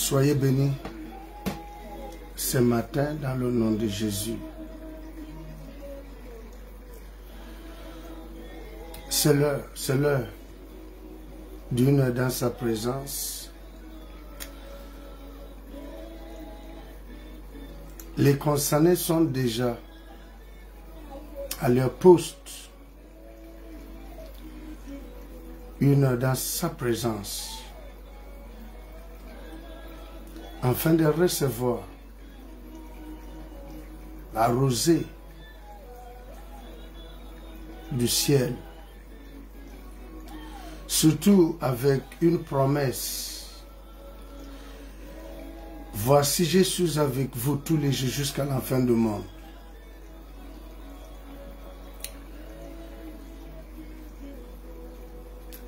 Soyez bénis ce matin dans le nom de Jésus. C'est l'heure d'une heure dans sa présence. Les concernés sont déjà à leur poste. Une heure dans sa présence. Afin de recevoir la rosée du ciel. Surtout avec une promesse. Voici, je suis avec vous tous les jours jusqu'à la fin du monde.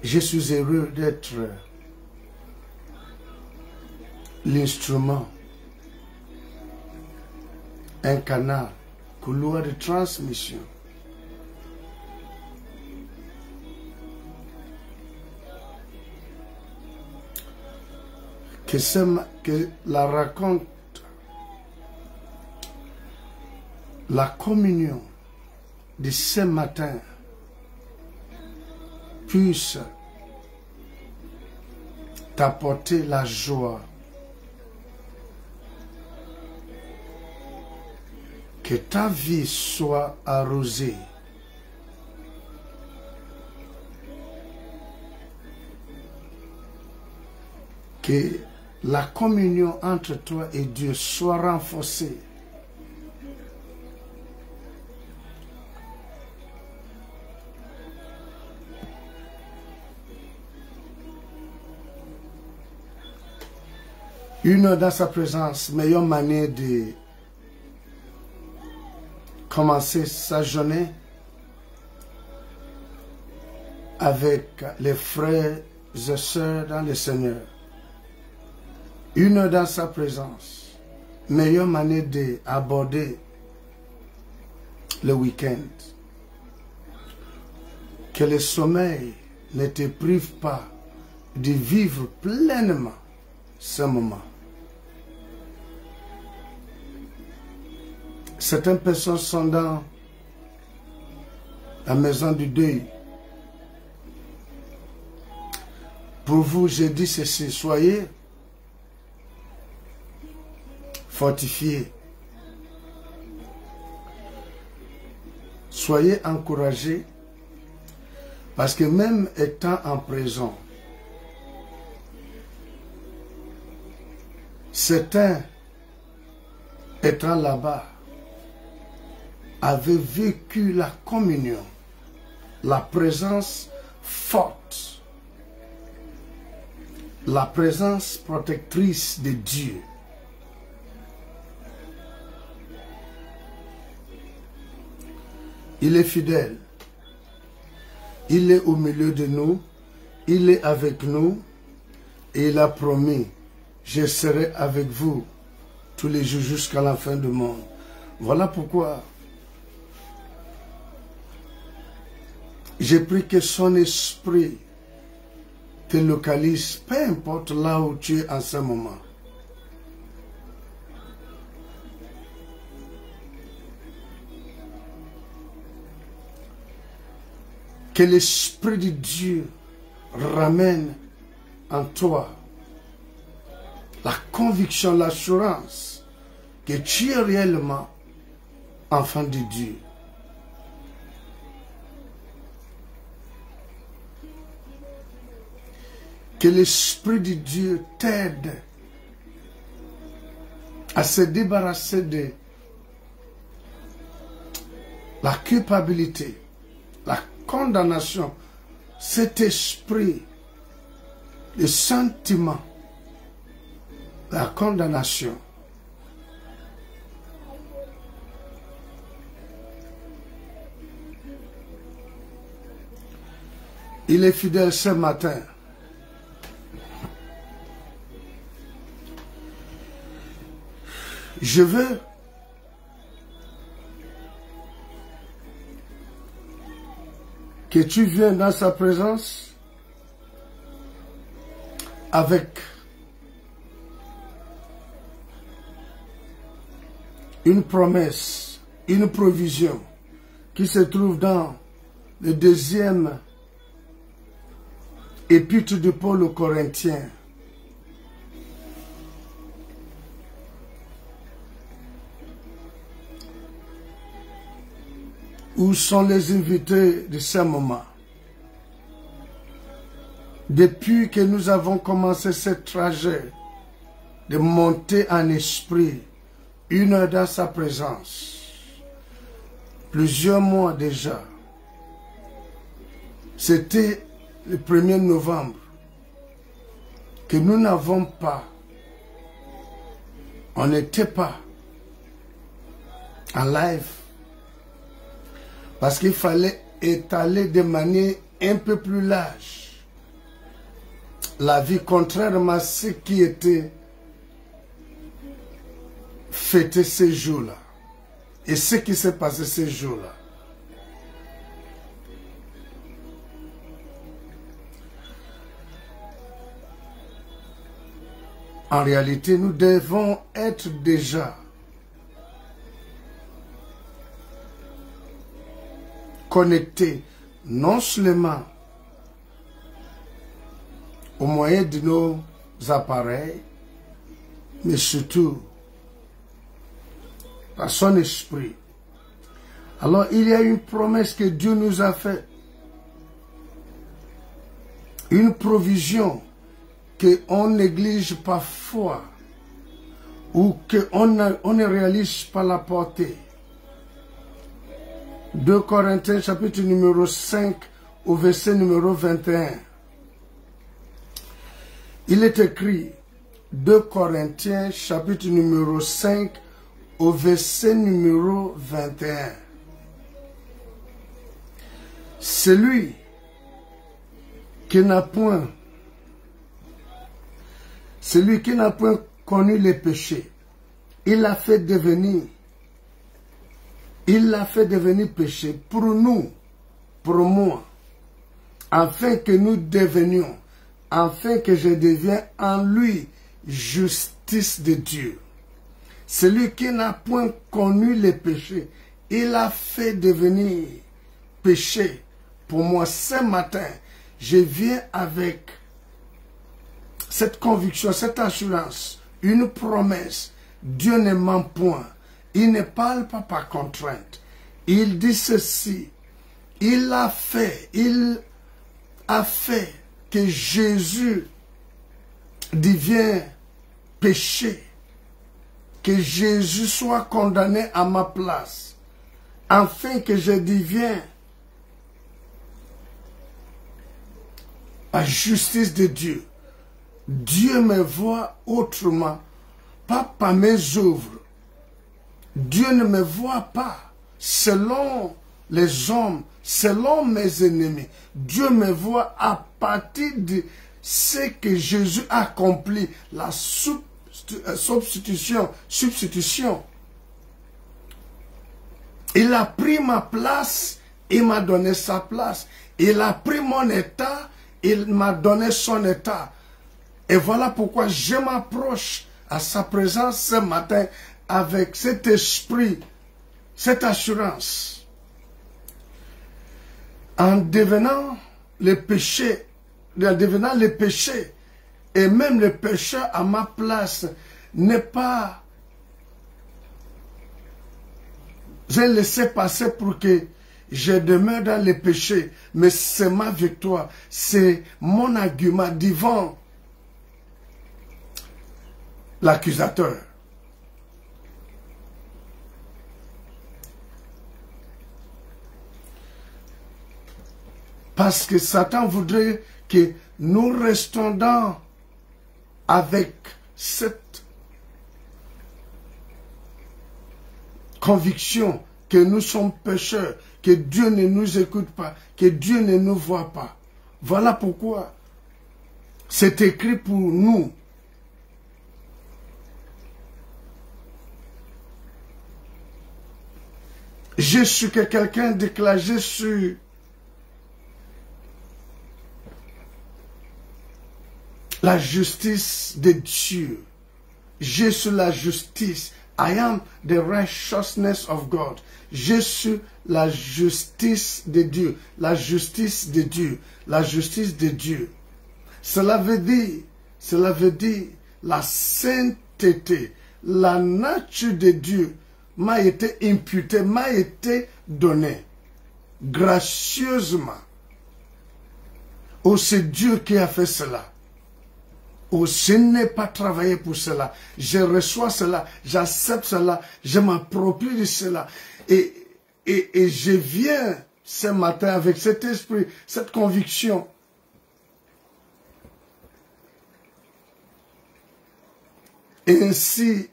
Je suis heureux d'être l'instrument, un canal, couloir de transmission. Que la raconte, la communion de ce matin puisse t'apporter la joie. Que ta vie soit arrosée. Que la communion entre toi et Dieu soit renforcée. Une heure dans sa présence, meilleure manière de commencer sa journée avec les frères et sœurs dans le Seigneur. Une heure dans sa présence, meilleure manière d'aborder le week-end. Que le sommeil ne te prive pas de vivre pleinement ce moment. Certaines personnes sont dans la maison du deuil. Pour vous, je dis ceci, soyez fortifiés. Soyez encouragés, parce que même étant en prison, certains étant là-bas avaient vécu la communion, la présence forte, la présence protectrice de Dieu. Il est fidèle. Il est au milieu de nous. Il est avec nous. Et il a promis, je serai avec vous tous les jours jusqu'à la fin du monde. Voilà pourquoi j'ai pris que son esprit te localise, peu importe là où tu es en ce moment. Que l'Esprit de Dieu ramène en toi la conviction, l'assurance que tu es réellement enfant de Dieu. Que l'Esprit de Dieu t'aide à se débarrasser de la culpabilité, la condamnation, cet esprit, le sentiment, la condamnation. Il est fidèle ce matin. Je veux que tu viennes dans sa présence avec une promesse, une provision qui se trouve dans le deuxième épître de Paul aux Corinthiens. Où sont les invités de ce moment? Depuis que nous avons commencé ce trajet de monter en esprit, 1 heure dans sa présence, plusieurs mois déjà, c'était le 1er novembre que nous n'avons pas, on n'était pas en live parce qu'il fallait étaler de manière un peu plus large la vie, contrairement à ce qui était fêté ces jours-là et ce qui s'est passé ces jours-là. En réalité, nous devons être déjà connectés non seulement au moyen de nos appareils, mais surtout par son esprit. Alors, il y a une promesse que Dieu nous a faite, une provision qu'on néglige parfois ou qu'on ne réalise pas la portée. 2 Corinthiens chapitre numéro 5 au verset numéro 21. Il est écrit, 2 Corinthiens chapitre numéro 5 au verset numéro 21. Celui qui n'a point connu les péchés, il l'a fait devenir péché pour nous, pour moi, afin que nous devenions, afin que je devienne en lui justice de Dieu. Celui qui n'a point connu les péchés, il a fait devenir péché pour moi. Ce matin, je viens avec cette conviction, cette assurance, une promesse. Dieu ne ment point. Il ne parle pas par contrainte. Il dit ceci. Il a fait que Jésus devienne péché. Que Jésus soit condamné à ma place. Afin que je devienne la justice de Dieu. Dieu me voit autrement, pas par mes œuvres. Dieu ne me voit pas selon les hommes, selon mes ennemis. Dieu me voit à partir de ce que Jésus a accompli, la substitution. Il a pris ma place, il m'a donné sa place. Il a pris mon état, il m'a donné son état. Et voilà pourquoi je m'approche à sa présence ce matin avec cet esprit, cette assurance. En devenant le péché, et même le pécheur à ma place n'est pas... J'ai laissé passer pour que je demeure dans le péché, mais c'est ma victoire, c'est mon argument devant l'accusateur. Parce que Satan voudrait que nous restons avec cette conviction que nous sommes pécheurs, que Dieu ne nous écoute pas, que Dieu ne nous voit pas. Voilà pourquoi c'est écrit pour nous. Je suis que quelqu'un déclare, je suis la justice de Dieu. Je suis la justice I am the righteousness of God. Je suis la justice de Dieu. La justice de Dieu. La justice de Dieu. Cela veut dire la sainteté, la nature de Dieu m'a été imputée, m'a été donnée gracieusement. Oh, c'est Dieu qui a fait cela. Oh, je n'ai pas travaillé pour cela. Je reçois cela, j'accepte cela, je m'approprie de cela. Et je viens ce matin avec cet esprit, cette conviction. Ainsi,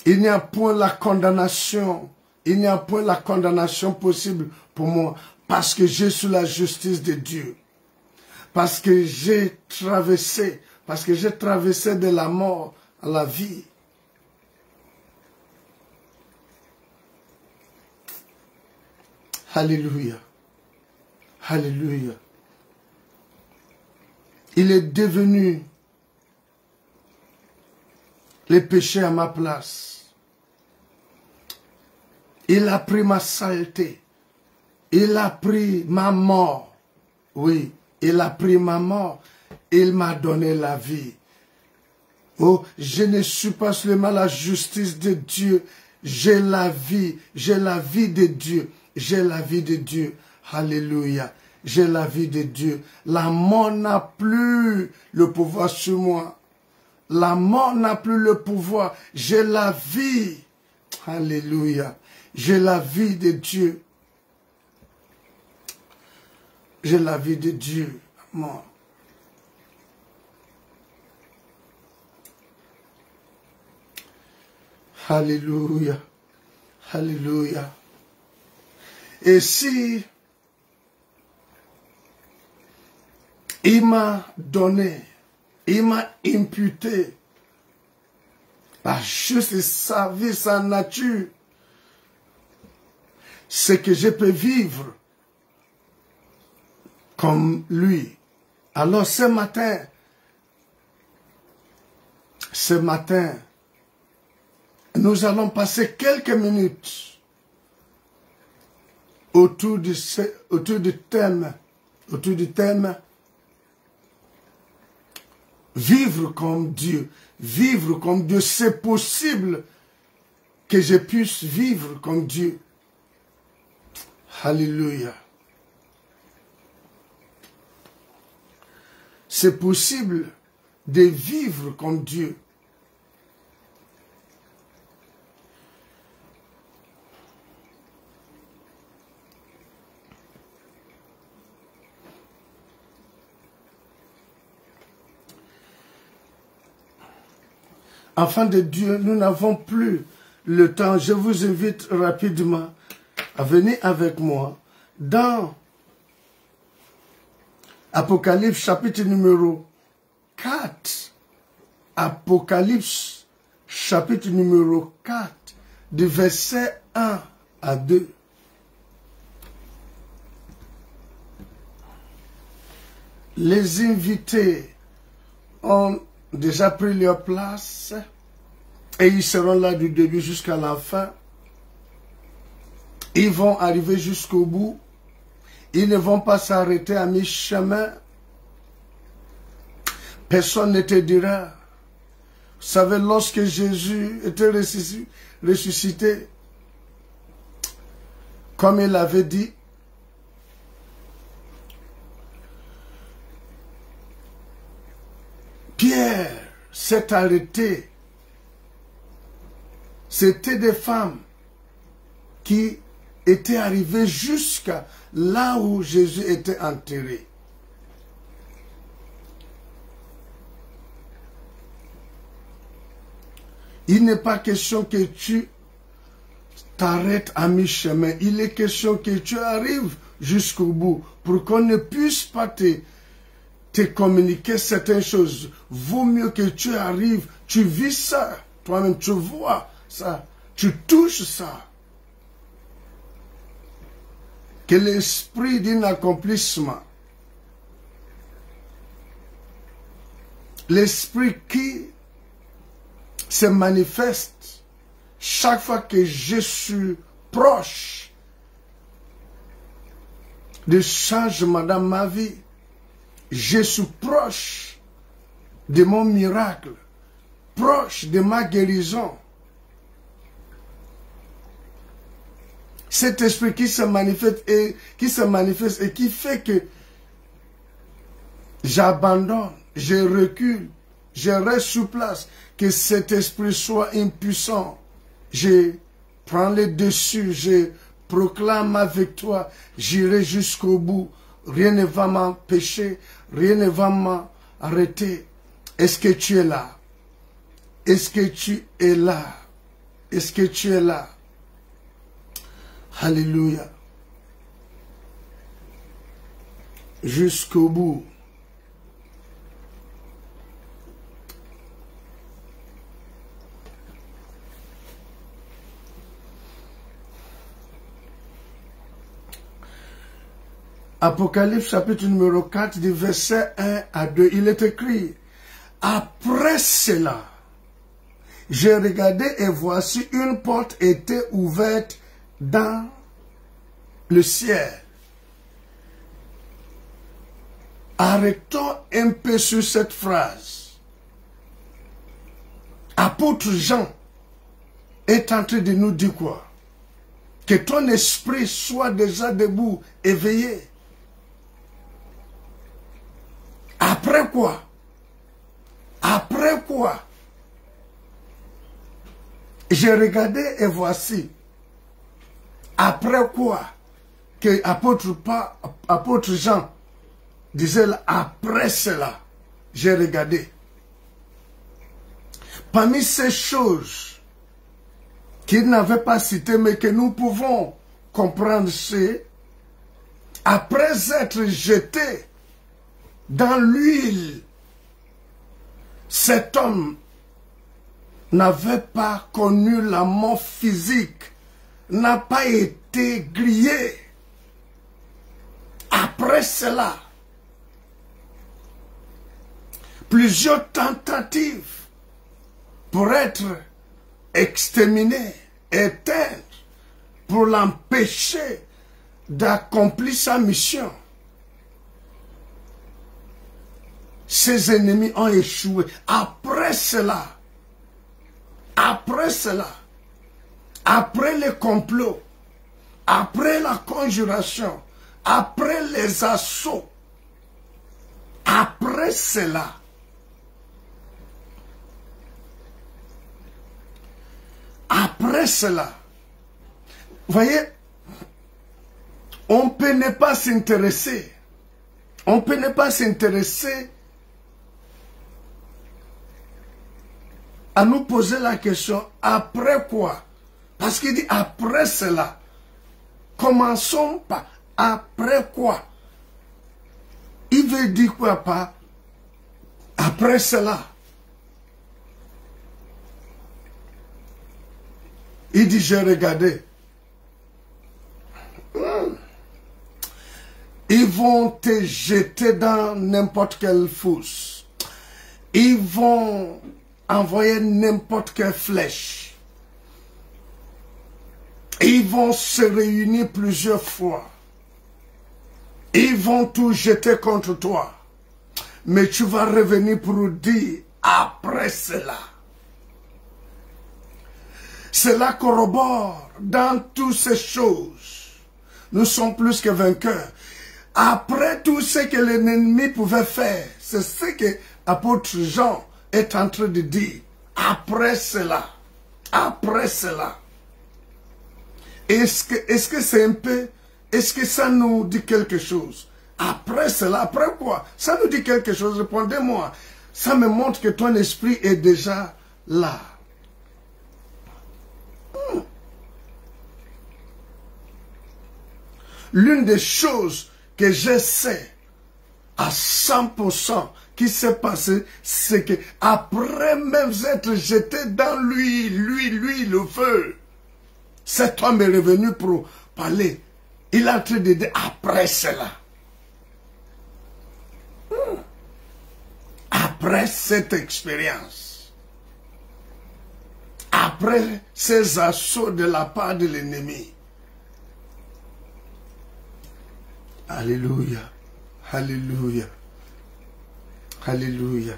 il n'y a point la condamnation. Il n'y a point la condamnation possible pour moi. Parce que je suis la justice de Dieu. Parce que j'ai traversé de la mort à la vie. Alléluia. Alléluia. Il est devenu le péché à ma place. Il a pris ma saleté. Il a pris ma mort. Oui, il a pris ma mort. Il m'a donné la vie. Oh, je ne suis pas seulement la justice de Dieu. J'ai la vie de Dieu. J'ai la vie de Dieu. Alléluia. J'ai la vie de Dieu. La mort n'a plus le pouvoir sur moi. La mort n'a plus le pouvoir. J'ai la vie. Alléluia. J'ai la vie de Dieu. J'ai la vie de Dieu. Moi. Alléluia. Alléluia. Et si il m'a donné, il m'a imputé la justice, sa vie, sa nature, c'est que je peux vivre comme lui. Alors ce matin, nous allons passer quelques minutes autour du thème, vivre comme Dieu. Vivre comme Dieu, c'est possible que je puisse vivre comme Dieu. Alléluia. C'est possible de vivre comme Dieu. Enfants de Dieu, nous n'avons plus le temps. Je vous invite rapidement à venir avec moi dans Apocalypse chapitre numéro 4. Apocalypse chapitre numéro 4, du verset 1 à 2. Les invités ont déjà pris leur place et ils seront là du début jusqu'à la fin. Ils vont arriver jusqu'au bout. Ils ne vont pas s'arrêter à mi-chemin. Personne ne te dira. Vous savez, lorsque Jésus était ressuscité, comme il avait dit, Pierre s'est arrêté. C'était des femmes qui étaient arrivées jusqu'à là où Jésus était enterré. Il n'est pas question que tu t'arrêtes à mi-chemin. Il est question que tu arrives jusqu'au bout pour qu'on ne puisse pas te communiquer certaines choses. Vaut mieux que tu arrives, tu vis ça, toi-même, tu vois ça, tu touches ça. Que l'esprit d'un accomplissement, l'esprit qui se manifeste chaque fois que je suis proche du changement dans ma vie. Je suis proche de mon miracle, proche de ma guérison. Cet esprit qui se manifeste et qui fait que j'abandonne, je recule, je reste sur place, que cet esprit soit impuissant. Je prends le dessus, je proclame ma victoire, j'irai jusqu'au bout. Rien ne va m'empêcher, rien ne va m'arrêter. Est-ce que tu es là? Est-ce que tu es là? Est-ce que tu es là? Alléluia. Jusqu'au bout. Apocalypse chapitre numéro 4 du verset 1 à 2, il est écrit: après cela, j'ai regardé et voici une porte était ouverte dans le ciel. Arrêtons un peu sur cette phrase. Apôtre Jean est en train de nous dire quoi? Que ton esprit soit déjà debout, éveillé. Après quoi? Après quoi? J'ai regardé et voici. Après quoi? Que apôtre Jean disait là, après cela, j'ai regardé. Parmi ces choses qu'il n'avait pas citées, mais que nous pouvons comprendre, c'est après être jeté dans l'huile, cet homme n'avait pas connu la mort physique, n'a pas été grillé. Après cela, plusieurs tentatives pour être exterminé, éteint, pour l'empêcher d'accomplir sa mission. Ses ennemis ont échoué. Après cela, après les complots, après la conjuration, après les assauts, après cela, vous voyez, on peut ne pas s'intéresser. On peut ne pas s'intéresser à nous poser la question, après quoi? Parce qu'il dit après cela. Commençons par après quoi? Il veut dire quoi par après cela? Il dit, j'ai regardé. Ils vont te jeter dans n'importe quelle fosse. Ils vont envoyer n'importe quelle flèche. Ils vont se réunir plusieurs fois. Ils vont tout jeter contre toi. Mais tu vas revenir pour dire après cela. Cela corrobore dans toutes ces choses. Nous sommes plus que vainqueurs. Après tout ce que l'ennemi pouvait faire, c'est ce que l'apôtre Jean est en train de dire. Après cela. Après cela. Est-ce que c'est un peu, est-ce que ça nous dit quelque chose? Après cela, après quoi? Ça nous dit quelque chose, répondez-moi. Ça me montre que ton esprit est déjà là. L'une des choses que je sais à 100% qui s'est passé, c'est que après même être jeté dans l'huile, le feu, cet homme est revenu pour parler. Il a en train de dire après cela. Après cette expérience. après ces assauts de la part de l'ennemi. Alléluia, alléluia, alléluia.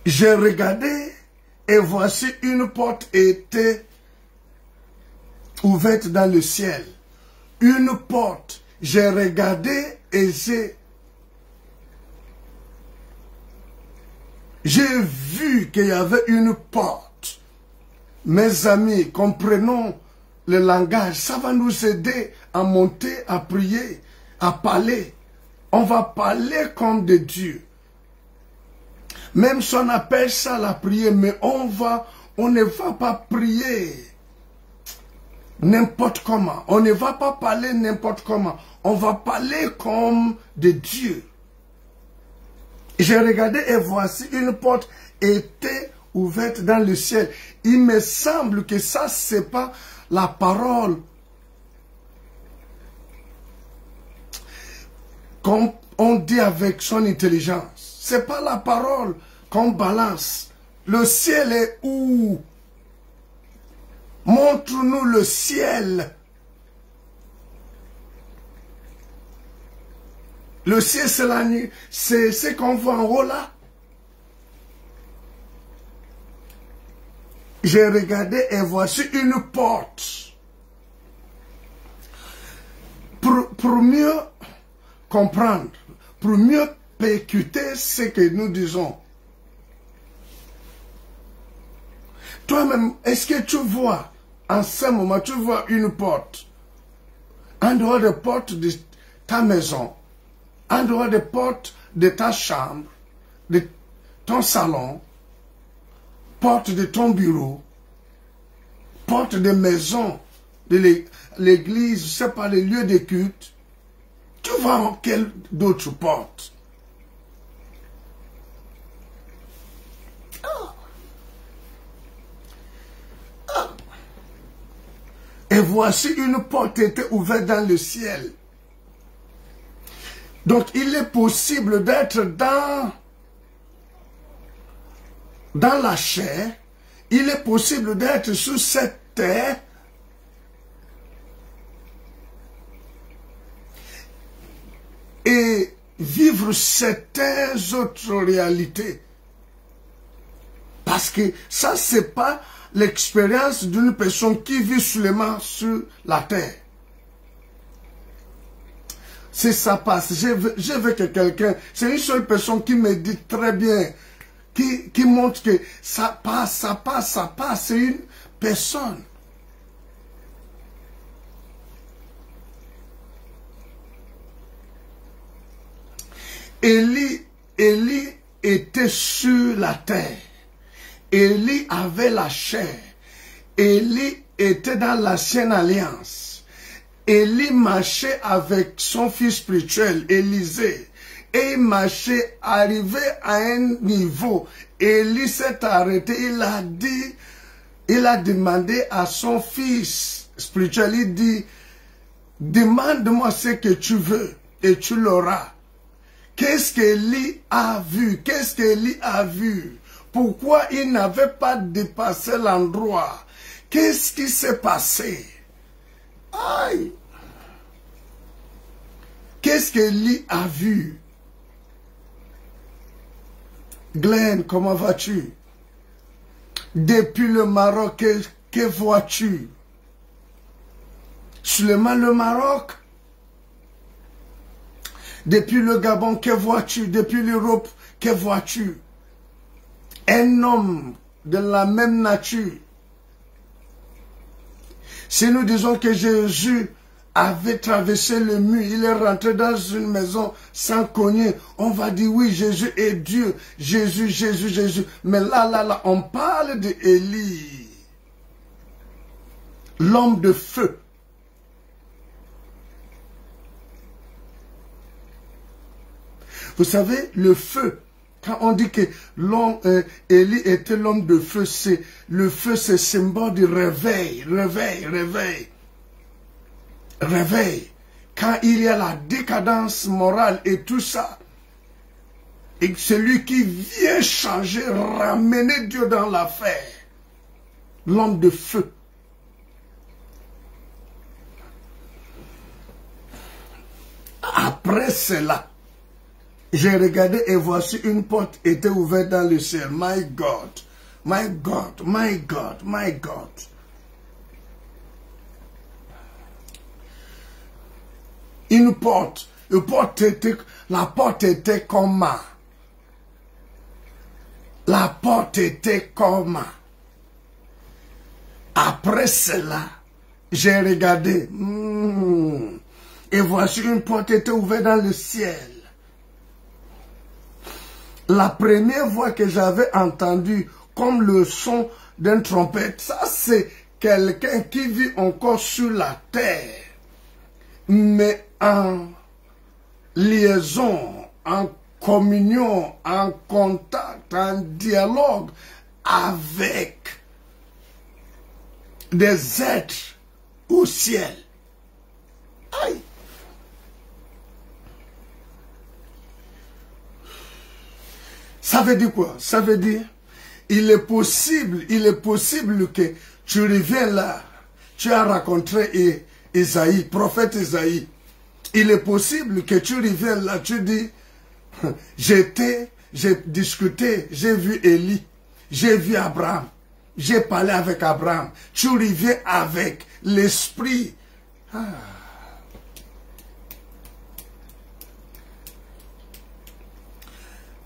J'ai regardé et voici une porte était ouverte dans le ciel. Une porte. J'ai regardé et j'ai vu qu'il y avait une porte. Mes amis, comprenons le langage. Ça va nous aider à monter, à prier, à parler. On va parler comme de Dieu. Même si on appelle ça la prière, mais on ne va pas prier n'importe comment. On ne va pas parler n'importe comment. On va parler comme de Dieu. J'ai regardé et voici une porte était ouverte dans le ciel. Il me semble que ça, c'est pas la parole comme on dit avec son intelligence. C'est pas la parole qu'on balance. Le ciel est où? Montre-nous le ciel. Le ciel, c'est la nuit. C'est ce qu'on voit en haut là. J'ai regardé et voici une porte. Pour mieux comprendre, pour mieux percuter ce que nous disons. Toi-même, est-ce que tu vois, en ce moment, tu vois une porte, en dehors de porte de ta maison, en dehors de porte de ta chambre, de ton salon, porte de ton bureau, porte de maison, de l'église, je ne sais pas, les lieux de culte, tu vois en quelle d'autres portes? Et voici une porte était ouverte dans le ciel. Donc il est possible d'être dans la chair. Il est possible d'être sur cette terre. Et vivre certaines autres réalités. Parce que ça, c'est pas l'expérience d'une personne qui vit seulement sur la terre. Si ça passe, je veux que quelqu'un, c'est une seule personne qui me dit très bien, qui montre que ça passe, c'est une personne. Élie était sur la terre. Élie avait la chair. Élie était dans l'ancienne alliance. Élie marchait avec son fils spirituel, Élisée. Et il marchait, arrivé à un niveau. Élie s'est arrêté, il a demandé à son fils spirituel, il dit, demande-moi ce que tu veux et tu l'auras. Qu'est-ce qu'Élie a vu? Qu'est-ce qu'Élie a vu? Pourquoi il n'avait pas dépassé l'endroit? Qu'est-ce qui s'est passé? Aïe! Qu'est-ce qu'Élie a vu? Glenn, comment vas-tu? Depuis le Maroc, que vois-tu? Seulement le Maroc? Depuis le Gabon, que vois-tu? Depuis l'Europe, que vois-tu? Un homme de la même nature. Si nous disons que Jésus avait traversé le mur, il est rentré dans une maison sans cogner, on va dire oui, Jésus est Dieu. Jésus, Jésus, Jésus. Mais là, on parle d'Élie. L'homme de feu. Vous savez, le feu, quand on dit que Élie était l'homme de feu, le feu, c'est symbole du réveil, réveil. Quand il y a la décadence morale et tout ça, Et celui qui vient changer, ramener Dieu dans l'affaire. L'homme de feu. Après cela, j'ai regardé et voici une porte était ouverte dans le ciel. My God, my God, my God, my God. Une porte, la porte était comme la porte était comme. Après cela, j'ai regardé. Et voici une porte était ouverte dans le ciel. La première voix que j'avais entendue, comme le son d'une trompette, ça c'est quelqu'un qui vit encore sur la terre, mais en liaison, en communion, en contact, en dialogue avec des êtres au ciel. Aïe! Ça veut dire quoi? Ça veut dire, il est possible que tu reviens là, tu as rencontré Isaïe, prophète Isaïe. Il est possible que tu reviens là, tu dis, j'ai discuté, j'ai vu Élie, j'ai vu Abraham, j'ai parlé avec Abraham. Tu reviens avec l'esprit.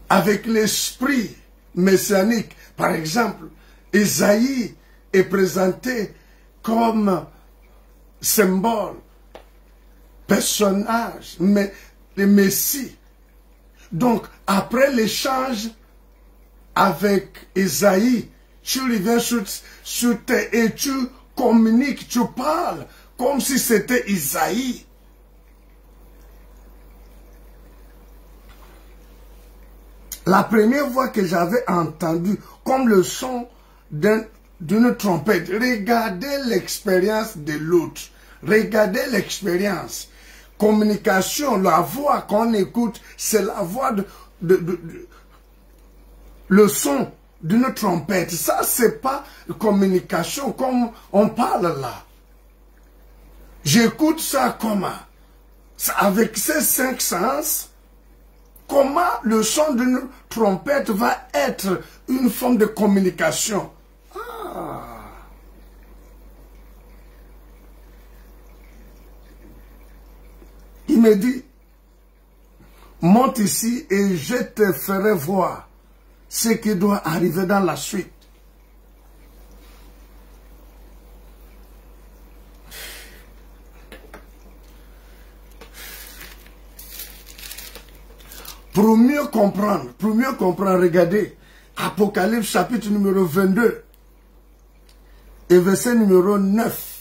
Avec l'esprit messianique. Par exemple, Isaïe est présenté comme symbole, personnage, mais le Messie. Donc, après l'échange avec Isaïe, tu reviens sur terre et tu communiques, tu parles comme si c'était Isaïe. La première voix que j'avais entendue, comme le son d'une trompette, regardez l'expérience de l'autre. Regardez l'expérience. Communication, la voix qu'on écoute, c'est la voix le son d'une trompette. Ça, c'est pas communication comme on parle là. J'écoute ça comment? Avec ces 5 sens. Comment le son d'une trompette va être une forme de communication? Il me dit, monte ici et je te ferai voir ce qui doit arriver dans la suite. Pour mieux comprendre, regardez, Apocalypse chapitre numéro 22 et verset numéro 9.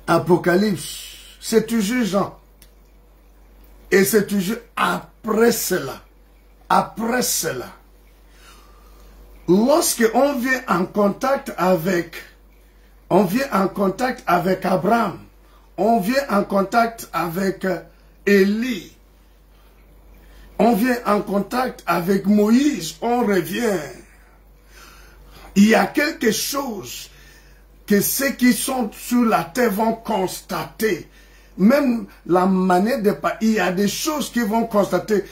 Apocalypse, c'est toujours Jean. Et c'est toujours après cela. Après cela. Lorsque on vient en contact avec Abraham, on vient en contact avec Élie, on vient en contact avec Moïse, on revient. Il y a quelque chose que ceux qui sont sur la terre vont constater. Même la manière de parler, il y a des choses qu'ils vont constater.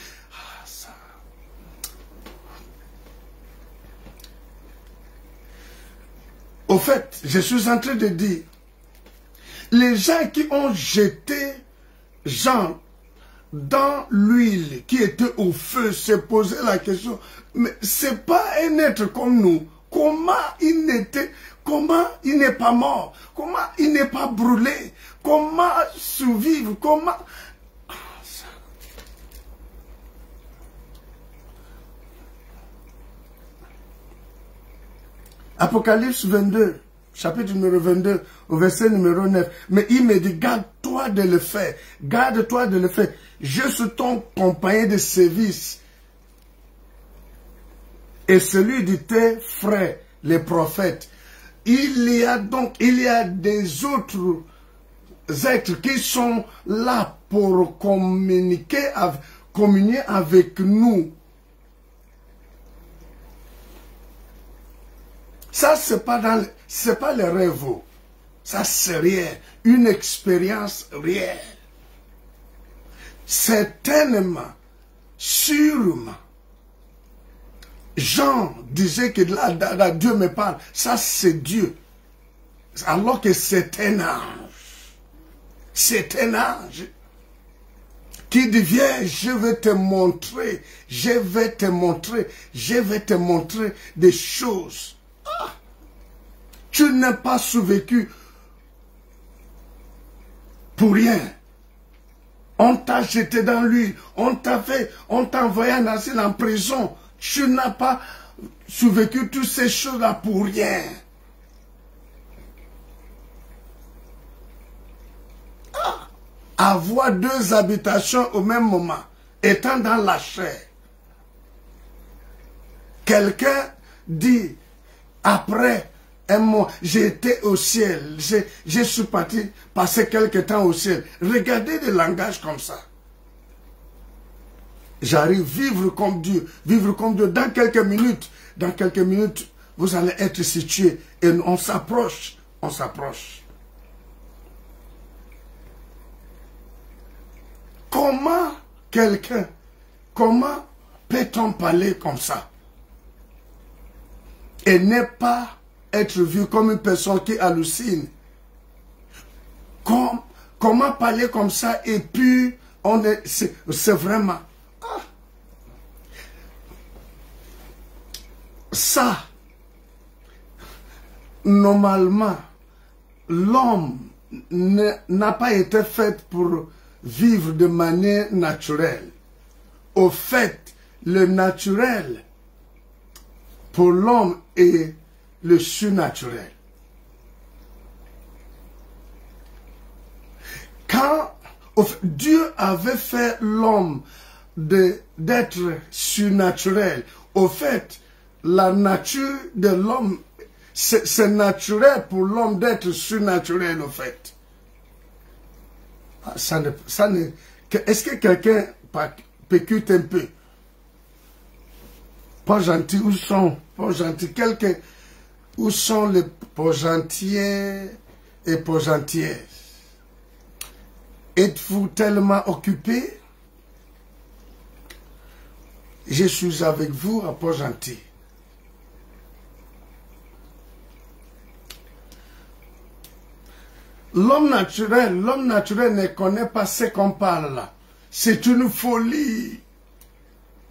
Au fait, je suis en train de dire, les gens qui ont jeté Jean dans l'huile qui était au feu se posaient la question, mais c'est pas un être comme nous. Comment il n'est pas mort? Comment il n'est pas brûlé? Comment survivre? Comment... Apocalypse 22, chapitre numéro 22, au verset numéro 9. Mais il me dit, garde-toi de le faire. Garde-toi de le faire. Je suis ton compagnon de service. et celui de tes frères, les prophètes. Il y a des autres êtres qui sont là pour communier avec nous. Ça, c'est pas les rêves. Ça, c'est réel. Une expérience réelle. Certainement, sûrement. Jean disait que là, Dieu me parle. Ça, c'est Dieu. Alors que c'est un ange. C'est un ange qui dit, viens, je vais te montrer des choses. Ah, tu n'es pas survécu pour rien. On t'a jeté dans l'huile, on t'a envoyé en asile, en prison. Tu n'as pas survécu toutes ces choses-là pour rien. Ah, avoir deux habitations au même moment, étant dans la chair. Quelqu'un dit, après un mois, j'étais au ciel, je suis parti passer quelque temps au ciel. Regardez des langages comme ça. J'arrive vivre comme Dieu, dans quelques minutes, vous allez être situé et on s'approche. Comment peut-on parler comme ça et ne pas être vu comme une personne qui hallucine? Comment parler comme ça et puis c'est vraiment... Ça, normalement, l'homme n'a pas été fait pour vivre de manière naturelle. Au fait, le naturel pour l'homme est le surnaturel. Quand Dieu avait fait l'homme d'être surnaturel, au fait, la nature de l'homme, c'est naturel pour l'homme d'être surnaturel, au fait. Est-ce que quelqu'un pécute un peu? Pas gentil, où sont les pas gentils et pas gentillesses? Êtes-vous tellement occupé? Je suis avec vous à pas gentil. L'homme naturel ne connaît pas ce qu'on parle là. C'est une folie.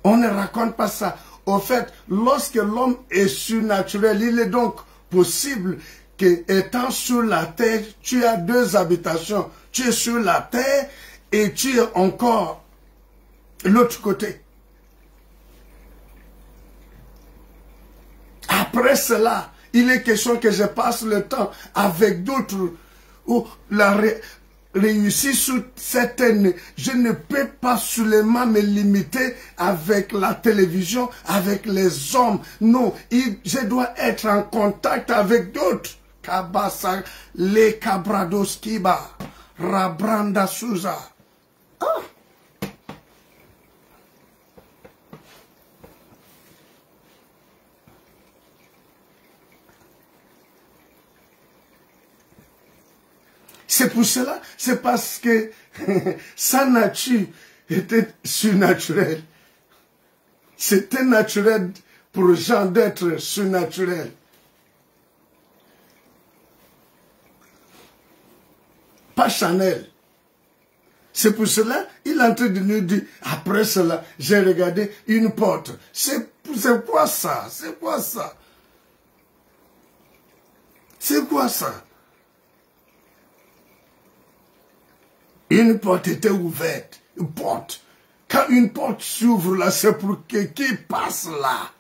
On ne raconte pas ça. Au fait, lorsque l'homme est surnaturel, il est donc possible que, étant sur la terre, tu as deux habitations. Tu es sur la terre et tu es encore l'autre côté. Après cela, il est question que je passe le temps avec d'autres où la réussite sur certaines, je ne peux pas seulement me limiter avec la télévision, avec les hommes. Non, je dois être en contact avec d'autres. Kabasa, les Cabrados Kiba, Rabranda Souza. Ah. C'est pour cela, c'est parce que sa nature était surnaturelle. C'était naturel pour Jean d'être surnaturel. Pas Chanel. C'est pour cela, il est en train de nous dire, après cela, j'ai regardé une porte. C'est quoi ça? C'est quoi ça? C'est quoi ça? Une porte était ouverte, une porte. Quand une porte s'ouvre là, c'est pour que qui passe là?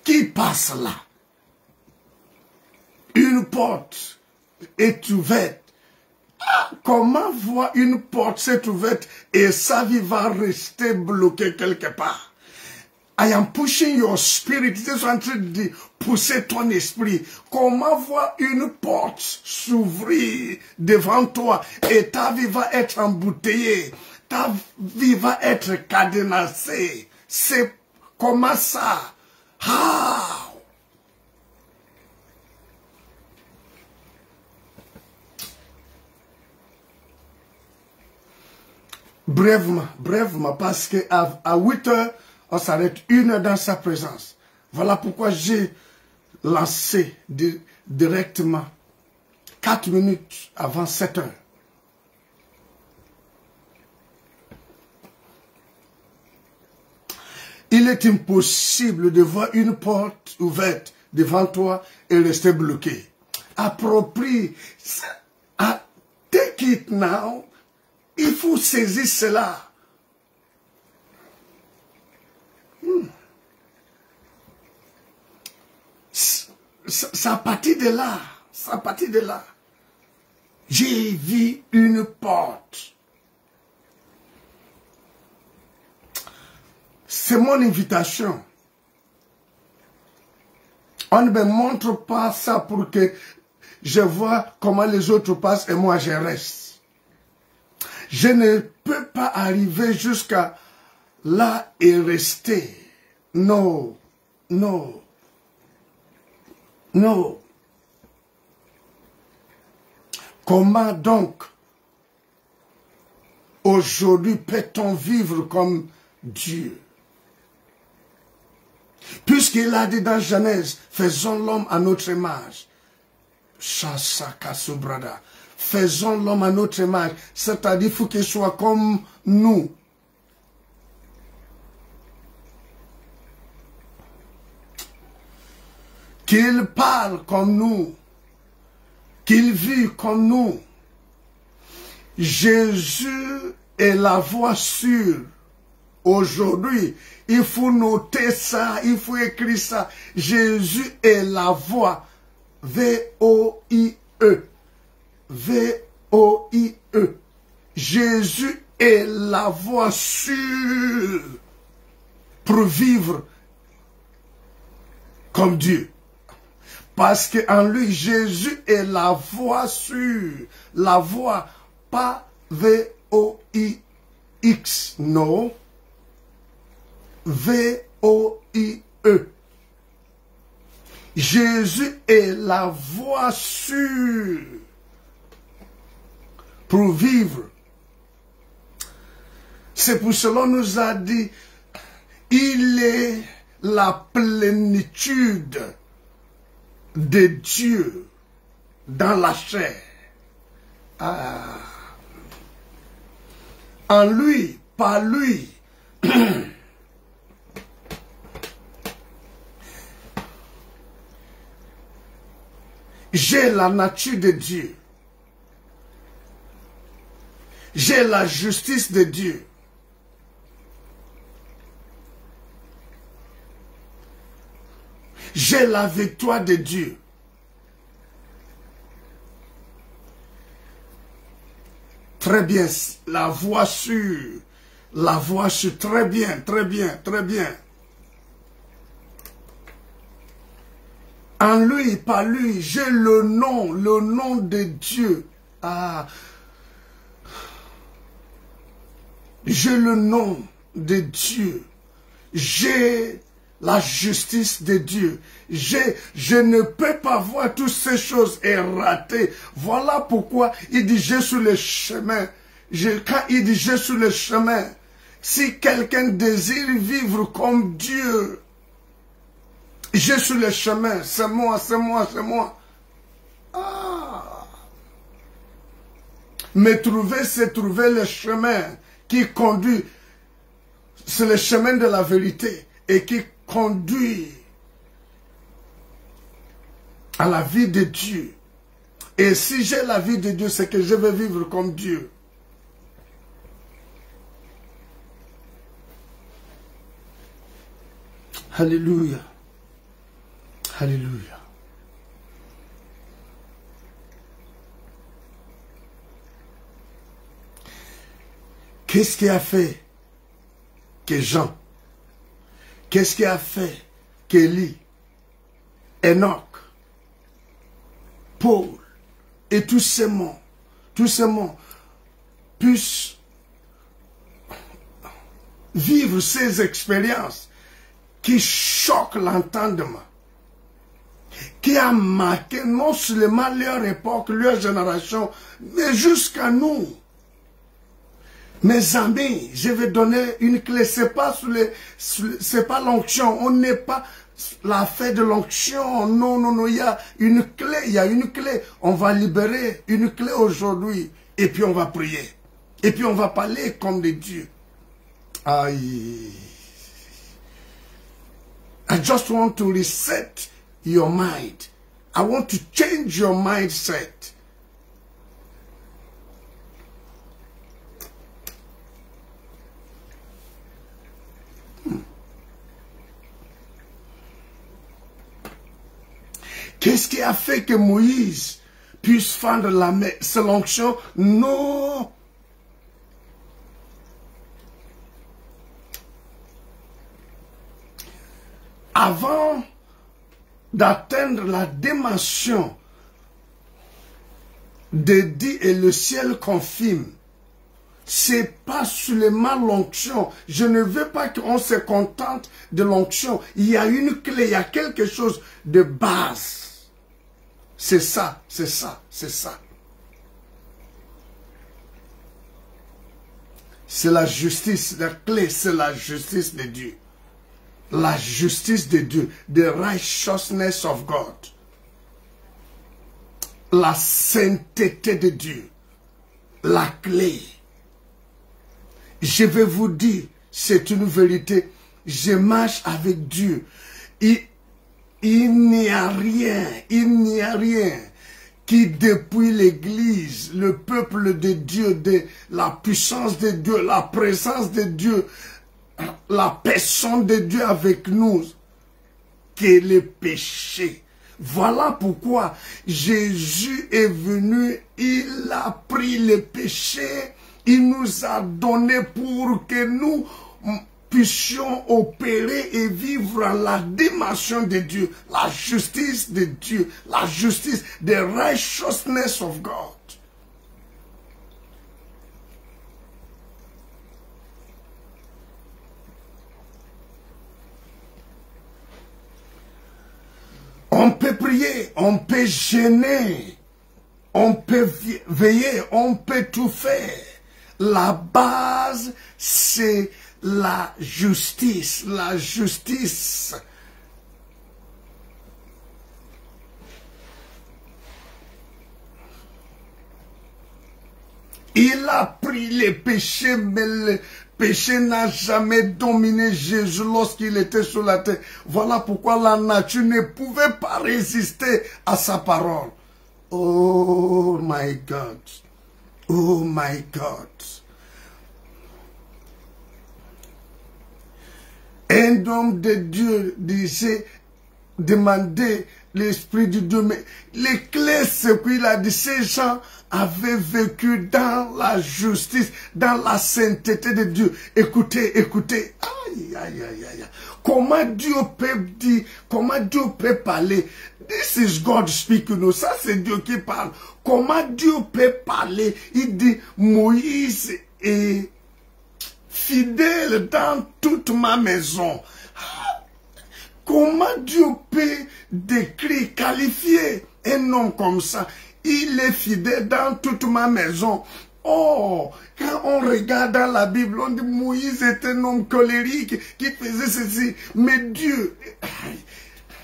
Qui passe là? Une porte est ouverte. Ah, comment voir une porte s'est ouverte et sa vie va rester bloquée quelque part? I am pushing your spirit. Je suis en train de pousser ton esprit. Comment voir une porte s'ouvrir devant toi et ta vie va être embouteillée. Ta vie va être cadenassée. C'est comment ça? How? Brèvement, parce que à 8 heures, on s'arrête 1 heure dans sa présence. Voilà pourquoi j'ai lancé directement 4 minutes avant 7 heures. Il est impossible de voir une porte ouverte devant toi et rester bloqué. Approprie. Take it now. Il faut saisir cela. Ça partit de là. Ça partit de là. J'ai vu une porte. C'est mon invitation. On ne me montre pas ça pour que je vois comment les autres passent et moi je reste. Je ne peux pas arriver jusqu'à là et rester. Non, non, non. Comment donc aujourd'hui peut-on vivre comme Dieu? Puisqu'il a dit dans Genèse, faisons l'homme à notre image. Chasakasubrada. Faisons l'homme à notre image. C'est-à-dire qu'il faut qu'il soit comme nous. Qu'il parle comme nous. Qu'il vit comme nous. Jésus est la voie sûre. Aujourd'hui, il faut noter ça, il faut écrire ça. Jésus est la voie. V-O-I-E. V-O-I-E. Jésus est la voie sûre pour vivre comme Dieu. Parce qu'en lui, Jésus est la voie sûre. La voie, pas V-O-I-X, non. V-O-I-E. Jésus est la voie sûre pour vivre. C'est pour cela qu'on nous a dit, il est la plénitude de Dieu dans la chair. Ah. En lui, par lui. J'ai la nature de Dieu. J'ai la justice de Dieu. J'ai la victoire de Dieu. Très bien, la voix sûre. La voix sûre, très bien, très bien, très bien. En lui, par lui, j'ai le nom de Dieu. Ah. J'ai le nom de Dieu. J'ai la justice de Dieu. Je ne peux pas voir toutes ces choses et rater. Voilà pourquoi il dit je suis le chemin. Quand il dit je suis le chemin, si quelqu'un désire vivre comme Dieu, je suis le chemin, c'est moi, c'est moi, c'est moi. Ah. Me trouver, c'est trouver le chemin qui conduit. C'est le chemin de la vérité et qui conduit à la vie de Dieu. Et si j'ai la vie de Dieu, c'est que je veux vivre comme Dieu. Alléluia. Alléluia. Qu'est-ce qui a fait que Jean, Qu'est-ce qui a fait qu'Élie, Enoch, Paul et tous ces mots puissent vivre ces expériences qui choquent l'entendement, qui a marqué non seulement leur époque, leur génération, mais jusqu'à nous. Mes amis, je vais donner une clé. C'est pas l'onction. On n'est pas la fête de l'onction. Non, non, non. Il y a une clé. Il y a une clé. On va libérer une clé aujourd'hui. Et puis on va prier. Et puis on va parler comme des dieux. Aïe. I just want to reset your mind. I want to change your mindset. Qu'est-ce qui a fait que Moïse puisse fendre la main? C'est l'onction? Non. Avant d'atteindre la dimension de Dieu et le ciel confirme, c'est pas seulement l'onction. Je ne veux pas qu'on se contente de l'onction. Il y a une clé, il y a quelque chose de base. C'est ça, c'est ça, c'est ça. C'est la justice, la clé, c'est la justice de Dieu. La justice de Dieu, the righteousness of God. La sainteté de Dieu, la clé. Je vais vous dire, c'est une vérité, je marche avec Dieu. Il n'y a rien qui depuis l'Église, le peuple de Dieu, la puissance de Dieu, la présence de Dieu, la personne de Dieu avec nous, que le péché. Voilà pourquoi Jésus est venu, il a pris le péché, il nous a donné pour que nous puissions opérer et vivre la dimension de Dieu, la justice de Dieu, la justice, the righteousness of God. On peut prier, on peut jeûner, on peut veiller, on peut tout faire. La base, c'est la justice, la justice. Il a pris les péchés, mais le péché n'a jamais dominé Jésus lorsqu'il était sur la terre. Voilà pourquoi la nature ne pouvait pas résister à sa parole. Oh my God. Oh my God. Un homme de Dieu disait, demandait l'Esprit de Dieu, mais les clés, c'est qu'il a dit, ces gens avaient vécu dans la justice, dans la sainteté de Dieu. Écoutez, écoutez, aïe, aïe, aïe, aïe. Comment Dieu peut dire, comment Dieu peut parler? This is God speaking, ça c'est Dieu qui parle. Comment Dieu peut parler? Il dit, Moïse est fidèle dans toute ma maison. Comment Dieu peut décrire, qualifier un homme comme ça? Il est fidèle dans toute ma maison. Oh, quand on regarde dans la Bible, on dit Moïse est un homme colérique qui faisait ceci. Mais Dieu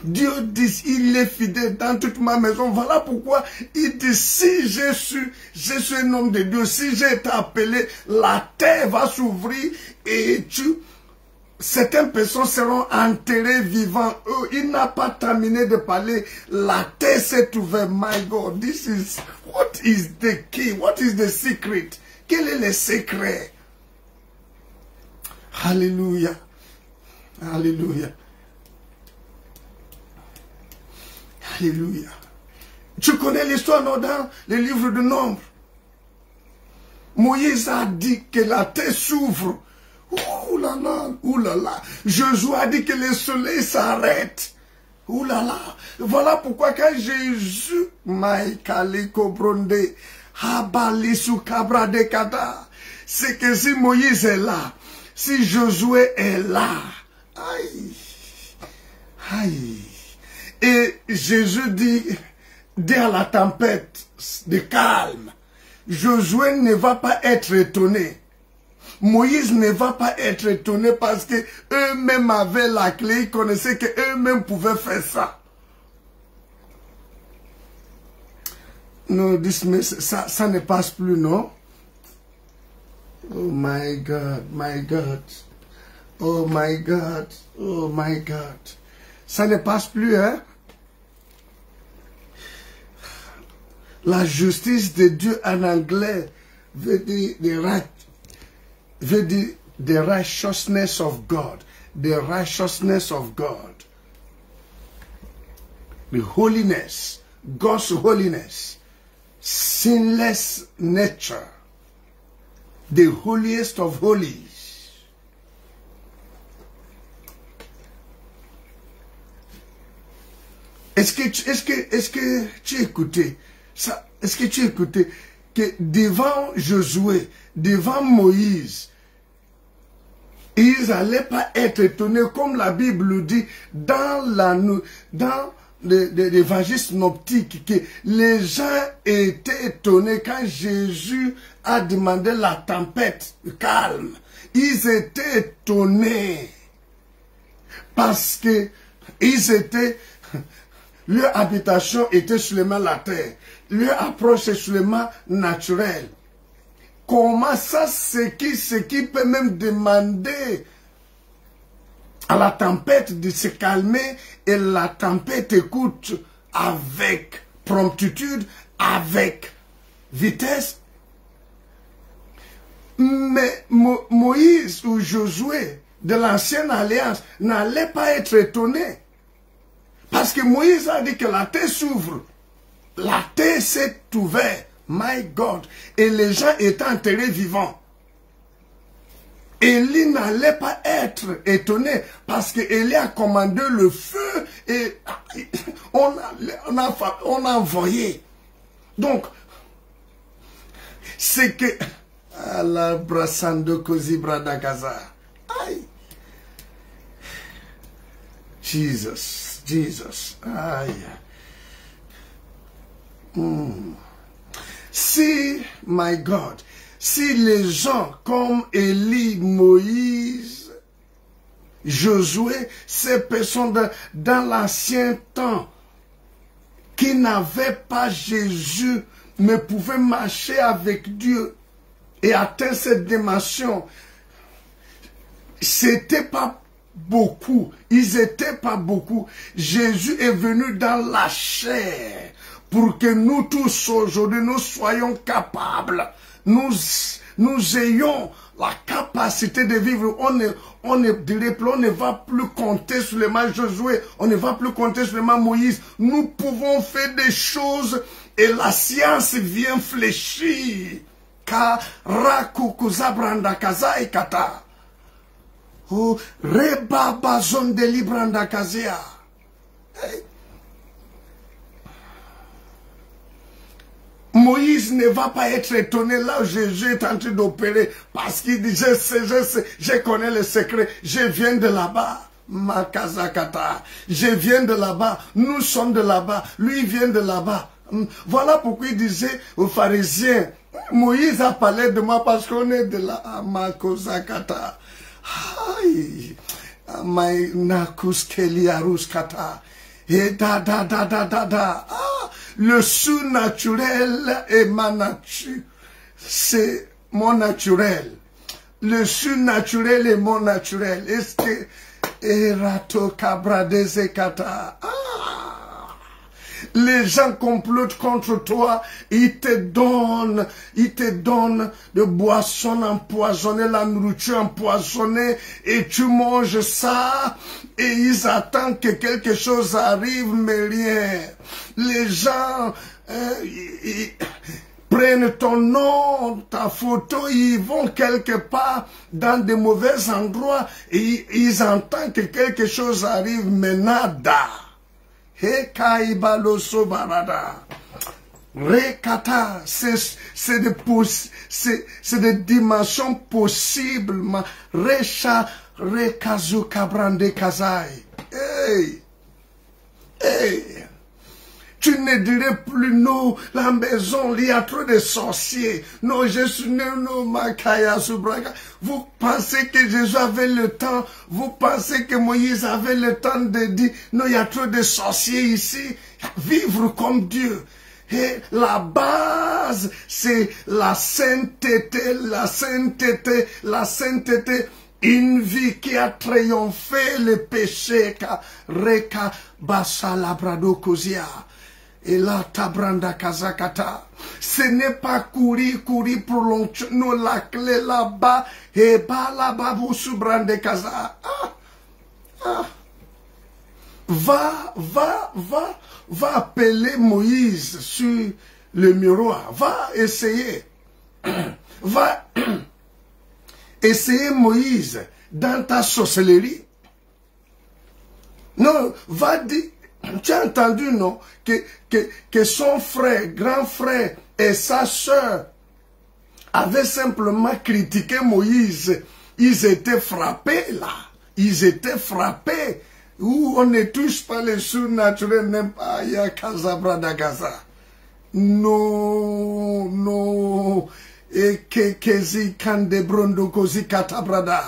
dit, il est fidèle dans toute ma maison. Voilà pourquoi il dit, si je suis un homme de Dieu, si j'ai été appelé, la terre va s'ouvrir et certaines personnes seront enterrées vivants. Il n'a pas terminé de parler. La terre s'est ouverte. My God, what is the key? What is the secret? Quel est le secret? Alléluia. Alléluia. Alléluia. Tu connais l'histoire dans le livre de Nombre. Moïse a dit que la terre s'ouvre. Ouh là là, ouh là là. Josué a dit que le soleil s'arrête. Ouh là là. Voilà pourquoi quand Jésus, Maïkaliko Bronde, Habalisu Cabra de Kada, c'est que si Moïse est là, si Josué est là, aïe, aïe. Et Jésus dit à la tempête de calme, Josué ne va pas être étonné. Moïse ne va pas être étonné parce que eux-mêmes avaient la clé, ils connaissaient qu'eux-mêmes pouvaient faire ça. Non, mais ça ne passe plus, non? Oh my God, my God. Oh my God, oh my God. Ça ne passe plus, hein? La justice de Dieu en anglais veut dire the righteousness of God. The righteousness of God. The holiness. God's holiness. Sinless nature. The holiest of holies. Est-ce que tu as écouté ça? Est-ce que tu as écouté que devant Josué, devant Moïse, ils n'allaient pas être étonnés comme la Bible dit dans l'évangile synoptique, que les gens étaient étonnés quand Jésus a demandé la tempête calme. Ils étaient étonnés parce que leur habitation était seulement la terre. Leur approche est seulement naturelle. Comment ça, ce qui peut même demander à la tempête de se calmer et la tempête écoute avec promptitude, avec vitesse. Mais Moïse ou Josué de l'ancienne alliance n'allait pas être étonné. Parce que Moïse a dit que la terre s'ouvre. La terre s'est ouverte. My God. Et les gens étaient enterrés vivants. Élie n'allait pas être étonné parce qu'Élie a commandé le feu et on a envoyé. Donc, c'est que... Allah brassando così bradagaza. Aïe. Jesus. Aïe. Si, my God, si les gens comme Élie, Moïse, Josué, ces personnes dans l'ancien temps qui n'avaient pas Jésus, mais pouvaient marcher avec Dieu et atteindre cette dimension, c'était pas beaucoup, ils étaient pas beaucoup. Jésus est venu dans la chair pour que nous tous aujourd'hui, nous soyons capables, nous ayons la capacité de vivre. On ne va plus compter sur les mains Josué, on ne va plus compter sur les mains Moïse. Nous pouvons faire des choses et la science vient fléchir. Karakukuzabranda kaza ikata. Oh, rebaba zonde libranda kazia. Moïse ne va pas être étonné là où Jésus est en train d'opérer parce qu'il dit je connais le secret, je viens de là-bas. Makazakata, je viens de là-bas, nous sommes de là-bas, lui vient de là-bas. Voilà pourquoi il disait aux pharisiens, Moïse a parlé de moi parce qu'on est de là. Makozakata. Aïe. Nakuskeliaruskata. Et da. Le surnaturel est ma nature. C'est mon naturel. Le surnaturel est mon naturel. Est-ce que Erato Cabra Desekata. Les gens complotent contre toi, ils te donnent de boissons empoisonnées, la nourriture empoisonnée, et tu manges ça, et ils attendent que quelque chose arrive, mais rien. Les gens, prennent ton nom, ta photo, ils vont quelque part dans de mauvais endroits et ils entendent que quelque chose arrive, mais nada. Hekaibaloso barada. Rekata, c'est des dimensions possibles. Recha, rekazu kabrande kazai. Hey, hey. Tu ne dirais plus, non, la maison, il y a trop de sorciers. Non, Jésus, non, Makaya, Subraka. Vous pensez que Jésus avait le temps, vous pensez que Moïse avait le temps de dire, non, il y a trop de sorciers ici. Vivre comme Dieu. Et la base, c'est la sainteté, la sainteté, la sainteté. Une vie qui a triomphé le péché. Reka basa labrado kozia. Et là, tabranda kazakata. Ce n'est pas courir pour longtemps. Nous, la clé là-bas. Et pas là-bas, vous soubrande kaza. Va appeler Moïse sur le miroir. Va essayer. Va essayer Moïse dans ta sorcellerie. Non, va dire. Tu as entendu, non, que son frère, grand frère et sa soeur avaient simplement critiqué Moïse. Ils étaient frappés là. Ils étaient frappés. Où on ne touche pas les surnaturels, n'aime pas Yakazabra Gaza. Non, non. Et Kezi Kande Brondo Kozi Katabrada.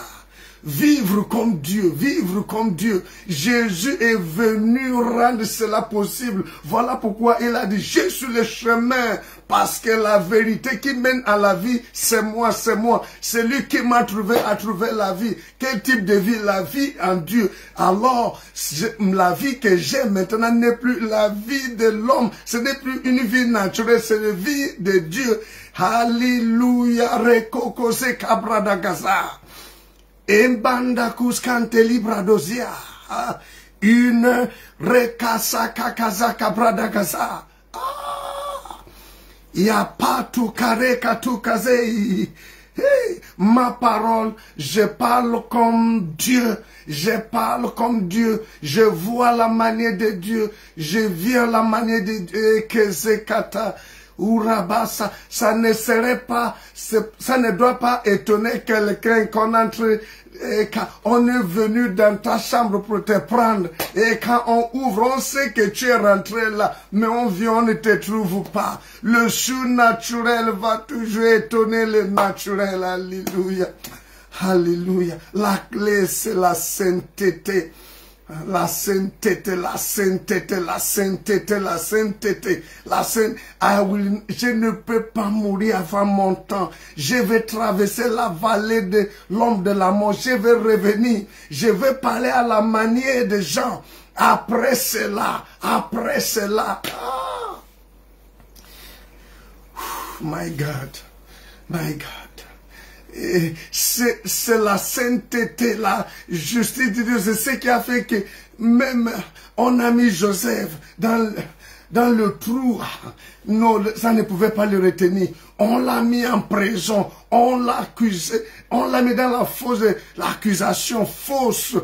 Vivre comme Dieu, vivre comme Dieu. Jésus est venu rendre cela possible. Voilà pourquoi il a dit, je suis le chemin. Parce que la vérité qui mène à la vie, c'est moi, c'est moi. Celui qui m'a trouvé a trouvé la vie. Quel type de vie? La vie en Dieu. Alors, la vie que j'ai maintenant n'est plus la vie de l'homme. Ce n'est plus une vie naturelle, c'est la vie de Dieu. Alléluia, rekokose kabradagaza. Embanda kuskante libradozia. Une rekasa kakaza kabradagaza. Il n'y a pas tout carré qu'à tout casé. Hey, ma parole, je parle comme Dieu. Je parle comme Dieu. Je vois la manière de Dieu. Je viens la manière de Dieu. Que c'est kata. Urabasa, ça ne serait pas, ça ne doit pas étonner quelqu'un qu'on entre, et quand on est venu dans ta chambre pour te prendre, et quand on ouvre, on sait que tu es rentré là, mais on vient, on ne te trouve pas. Le surnaturel va toujours étonner le naturel, alléluia, alléluia. La clé, c'est la sainteté. La sainteté, la sainteté, la sainteté, la sainteté, la sainteté. Je ne peux pas mourir avant mon temps. Je vais traverser la vallée de l'ombre de la mort. Je vais revenir. Je vais parler à la manière des gens. Après cela, après cela. Ah. My God, my God. C'est la sainteté, la justice de Dieu. C'est ce qui a fait que même on a mis Joseph dans le trou. Non, ça ne pouvait pas le retenir. On l'a mis en prison. On l'a accusé. On l'a mis dans la fausse l'accusation fausse.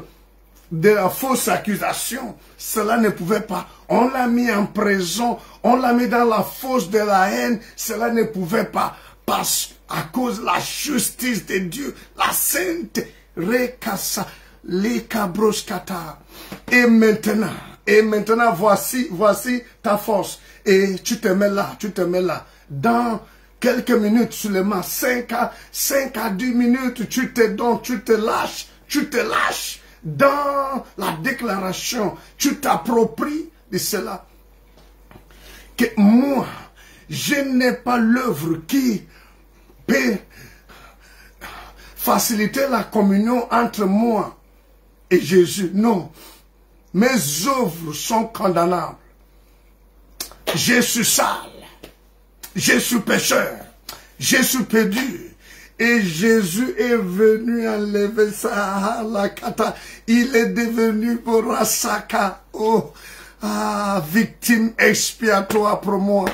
De la fausse accusation. Cela ne pouvait pas. On l'a mis en prison. On l'a mis dans la fosse de la haine. Cela ne pouvait pas. Parce à cause de la justice de Dieu, la sainte, rekasa, lekabroskata. Et maintenant, voici ta force. Et tu te mets là, Dans quelques minutes seulement, 5 à 10 minutes, tu te donnes, tu te lâches. Dans la déclaration, tu t'appropries de cela. Que moi, je n'ai pas l'œuvre qui peut faciliter la communion entre moi et Jésus. Non. Mes œuvres sont condamnables. Je suis sale. Je suis pécheur. Je suis perdu. Et Jésus est venu enlever ça, la kata. Il est devenu pour Rasaka. Oh, victime expiatoire pour moi.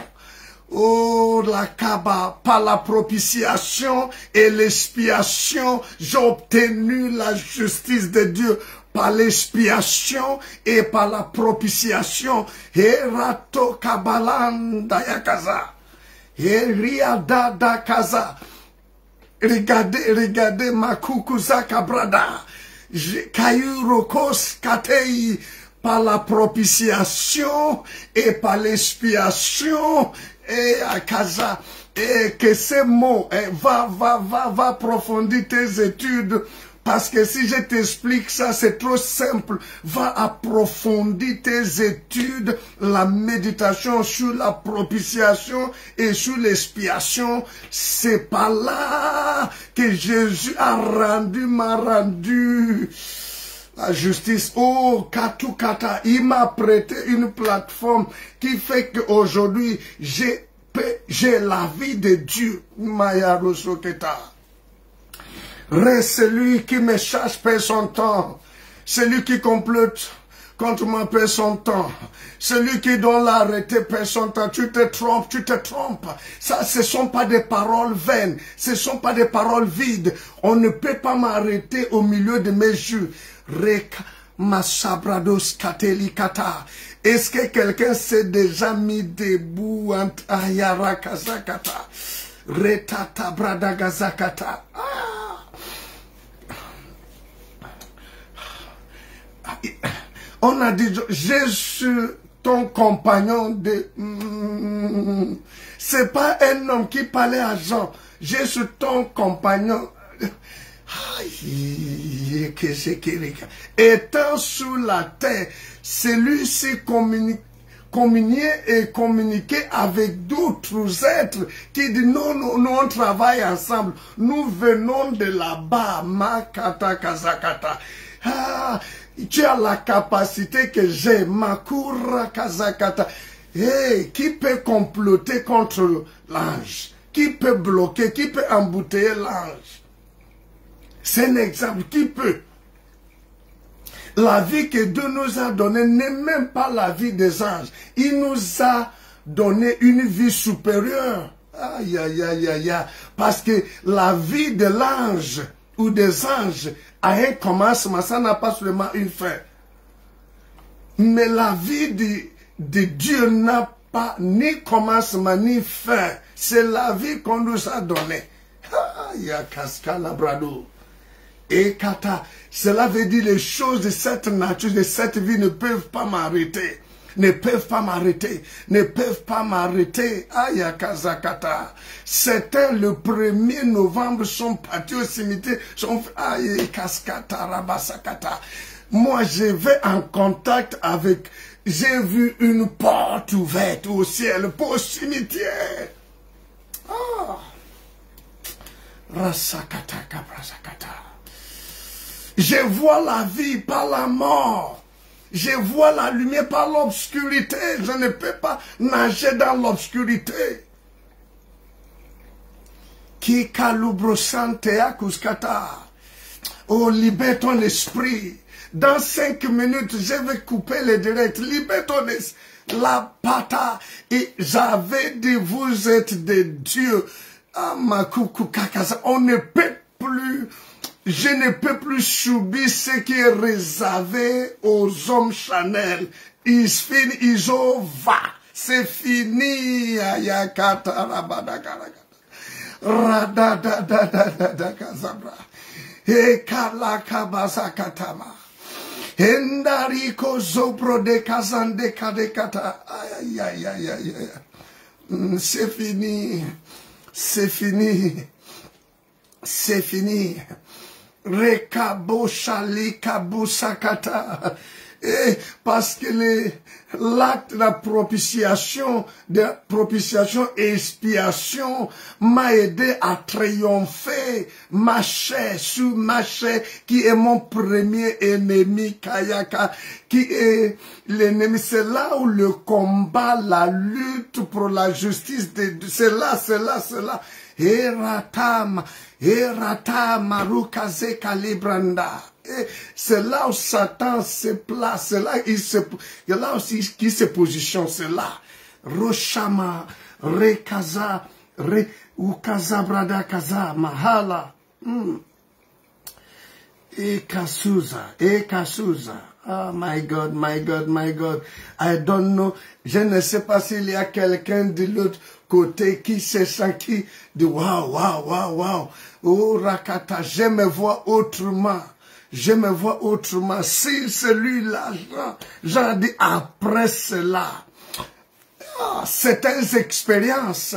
Oh, la Kaba, par la propitiation et l'expiation, j'ai obtenu la justice de Dieu. Par l'expiation et par la propitiation. Herato Kabalanda Yakaza. Heriada Dakaza. Regardez, Makukuza Kabrada. Kayurokos Katei. Par la propitiation et par l'expiation. Et à Kaza. Et que ces mots, va approfondir tes études. Parce que si je t'explique ça, c'est trop simple. Va approfondir tes études, la méditation sur la propitiation et sur l'expiation. C'est pas là que Jésus m'a rendu la justice. Oh, Katukata, il m'a prêté une plateforme qui fait qu'aujourd'hui, j'ai la vie de Dieu. Maya Rosoketa. Celui qui me cherche perd son temps. Celui qui complote contre moi perd son temps. Celui qui doit l'arrêter perd son temps. Tu te trompes. Ça, ce ne sont pas des paroles vaines. Ce ne sont pas des paroles vides. On ne peut pas m'arrêter au milieu de mes jeux. Est-ce que quelqu'un s'est déjà mis debout entre Ayara Kazakata? Retata Bradagazakata. On a dit, Jésus, ton compagnon de... C'est pas un homme qui parlait à Jean. Jésus, ton compagnon... Étant sous la terre, celui-ci communiait et communiquait avec d'autres êtres qui disent, non, nous on travaille ensemble. Nous venons de là-bas, Makata Kazakata. Tu as la capacité que j'ai, Makura Kazakata. Hey, qui peut comploter contre l'ange? Qui peut bloquer? Qui peut embouteiller l'ange? C'est un exemple. Qui peut? La vie que Dieu nous a donnée n'est même pas la vie des anges. Il nous a donné une vie supérieure. Aïe, aïe, aïe, aïe, aïe. Parce que la vie de l'ange ou des anges a un commencement, ça n'a pas seulement une fin. Mais la vie de Dieu n'a pas ni commencement ni fin. C'est la vie qu'on nous a donnée. Et Kata, cela veut dire les choses de cette nature, de cette vie ne peuvent pas m'arrêter. Ne peuvent pas m'arrêter, ne peuvent pas m'arrêter. Aïe, Kazakata. Certains, le 1er novembre, sont partis au cimetière, aïe, Kaskata, Rabasakata. Moi, je vais en contact avec, j'ai vu une porte ouverte au ciel, pour au cimetière. Ah. Rasakata, Kabrasakata. Je vois la vie par la mort. Je vois la lumière par l'obscurité. Je ne peux pas nager dans l'obscurité. Oh, libère ton esprit. Dans 5 minutes, je vais couper les directs. Libère ton esprit. La pata. Et j'avais dit, vous êtes des dieux. Ah, ma coucou kakaza. On ne peut plus... Je ne peux plus subir ce qui est réservé aux hommes charnels. C'est fini. C'est fini. C'est fini. C'est fini. Parce que l'acte de la propitiation et expiation m'a aidé à triompher ma chair, sur ma chair qui est mon premier ennemi, Kayaka, qui est l'ennemi. C'est là où le combat, la lutte pour la justice de Dieu, c'est là. Marukaze Kalibranda. C'est là où Satan se place, c'est là aussi qu'il se positionne, c'est là. Roshama, Rekaza, Ukaza Brada Kaza, Mahala. Ekasuza. Oh my God, my God, my God. I don't know. Je ne sais pas s'il y a quelqu'un de l'autre côté qui s'est senti de waouh. Oh Rakata, je me vois autrement. Je me vois autrement. Si celui-là, j'en dis après cela, certaines expériences,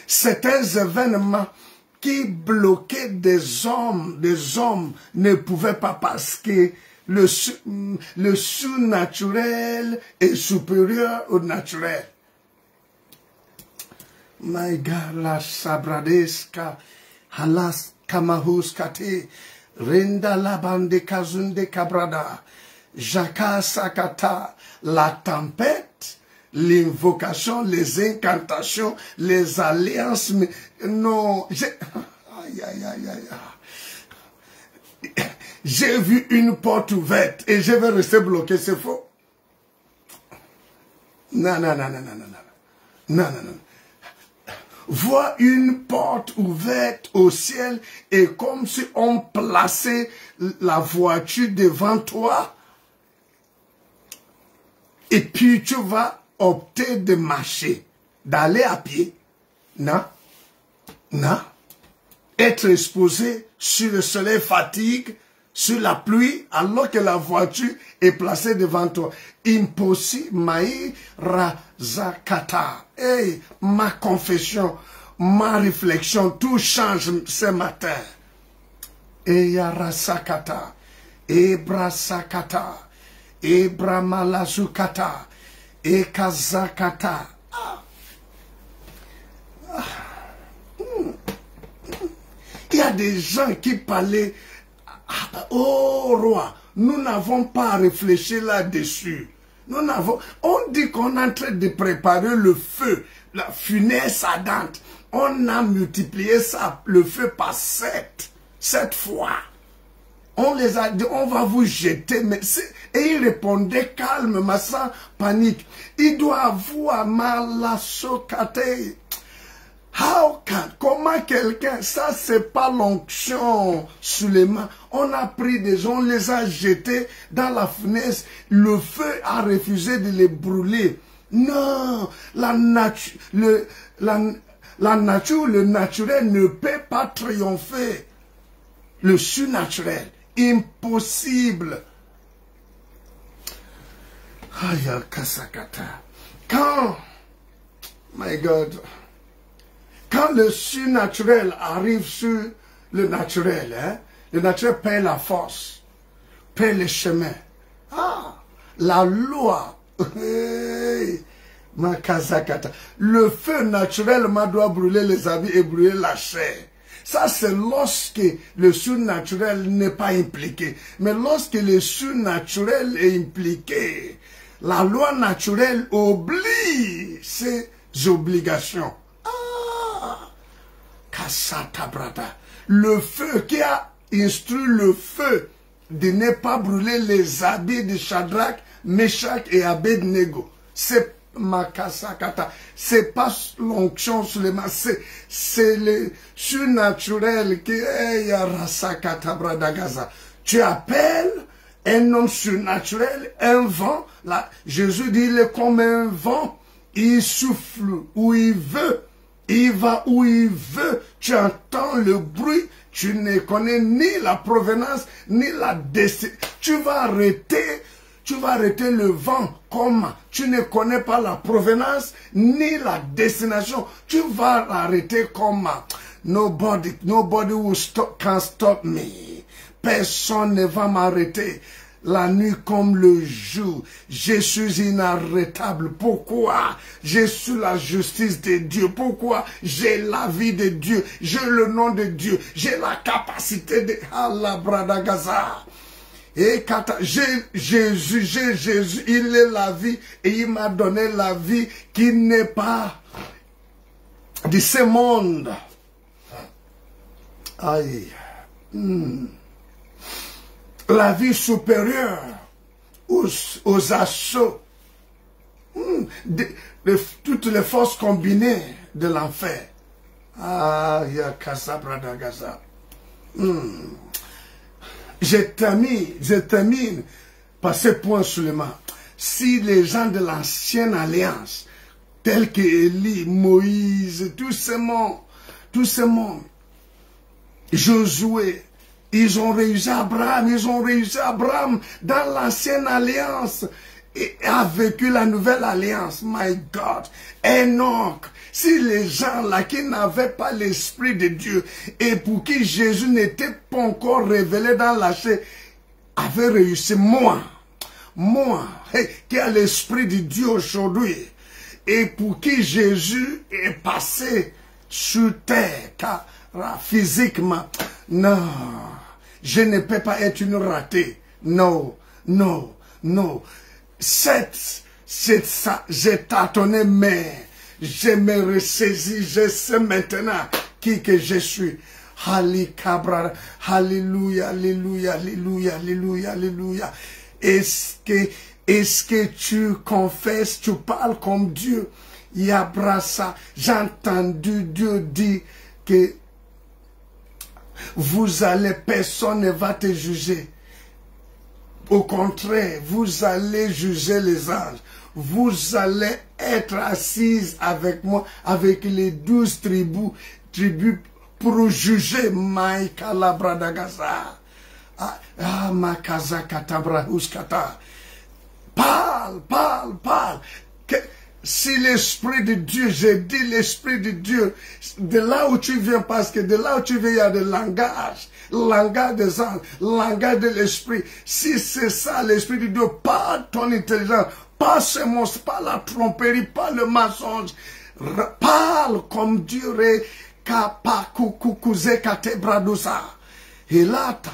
certains événements qui bloquaient des hommes ne pouvaient pas parce que le sous-naturel est supérieur au naturel. My God, la sabradeska, halas kamahuskate, renda la bande kazunde kabrada, jaka sakata, la tempête, l'invocation, les incantations, les alliances, non, j'ai vu une porte ouverte et je vais rester bloqué, c'est faux. Non. Voir une porte ouverte au ciel et comme si on plaçait la voiture devant toi et puis tu vas opter de marcher, d'aller à pied. Non. Être exposé sur le soleil fatigue, sur la pluie, alors que la voiture est placée devant toi. Impossible, maï razakata. Hey, ma confession, ma réflexion, tout change ce matin. Eyarasakata, Ebrasakata, Ebramalazukata, Ekazakata. Il y a des gens qui parlaient, oh roi, nous n'avons pas à réfléchir là-dessus. On dit qu'on est en train de préparer le feu, la furnace ardente. On a multiplié ça, le feu par 7 fois. On les a dit, on va vous jeter. Et il répondait calmement, sans panique. Il doit avoir mal à socate. Comment quelqu'un, ça c'est pas l'onction sur les mains. On a pris des gens, on les a jetés dans la fenêtre. Le feu a refusé de les brûler. Non, la nature, le naturel ne peut pas triompher. Le surnaturel, impossible. Aïe, kasakata. My God. Quand le surnaturel arrive sur le naturel, le naturel paie la force, paie le chemin. La loi, ma kazakata. Le feu naturellement doit brûler les habits et brûler la chair. Ça, c'est lorsque le surnaturel n'est pas impliqué. Mais lorsque le surnaturel est impliqué, la loi naturelle oblige ses obligations. Le feu qui a instruit le feu de ne pas brûler les habits de Shadrach, Meshach et Abednego. C'est Makasakata. C'est pas l'onction sur les mains, c'est le surnaturel qui est Yarasakata Bradagaza. Tu appelles un homme surnaturel, un vent. Là, Jésus dit, il est comme un vent. Il souffle où il veut. Il va où il veut, tu entends le bruit, tu ne connais ni la provenance, ni la destination. Tu vas arrêter le vent comme tu ne connais pas la provenance, ni la destination. Tu vas l'arrêter comme nobody can stop me. Personne ne va m'arrêter. La nuit comme le jour, je suis inarrêtable. Pourquoi? Je suis la justice de Dieu. Pourquoi? J'ai la vie de Dieu. J'ai le nom de Dieu. J'ai la capacité de Allah Bradagaza. Et Jésus, il est la vie et il m'a donné la vie qui n'est pas de ce monde. Aïe. La vie supérieure aux assauts. toutes les forces combinées de l'enfer. Ah, Yakasa Bradagaza. Je termine par ce point seulement. Si les gens de l'ancienne alliance, tels que Élie, Moïse, tous ces mondes, Josué, ils ont réussi Abraham dans l'ancienne alliance et a vécu la nouvelle alliance. My God, Enoch, si les gens là qui n'avaient pas l'Esprit de Dieu et pour qui Jésus n'était pas encore révélé dans la chair, avaient réussi, moi, qui a l'Esprit de Dieu aujourd'hui, et pour qui Jésus est passé sur terre, car physiquement, non, je ne peux pas être une ratée. Non. J'ai tâtonné, mais je me ressaisis, je sais maintenant qui que je suis. Alléluia, alléluia, alléluia, alléluia, alléluia. Est-ce que tu confesses, tu parles comme Dieu? Yabrasa, j'ai entendu Dieu dire que personne ne va te juger. Au contraire, vous allez juger les anges. Vous allez être assises avec moi, avec les 12 tribus pour juger Maïka Labradagaza. Makaza Katabrahuskata. Parle. Si l'Esprit de Dieu, j'ai dit l'Esprit de Dieu, de là où tu viens, parce que de là où tu viens, il y a des langages. Langage des anges, langage de l'Esprit. Si c'est ça, l'Esprit de Dieu, pas ton intelligence, pas ce monstre, pas la tromperie, pas le mensonge. Parle comme Dieu, Kapakukukuze Katebradusa. Hilata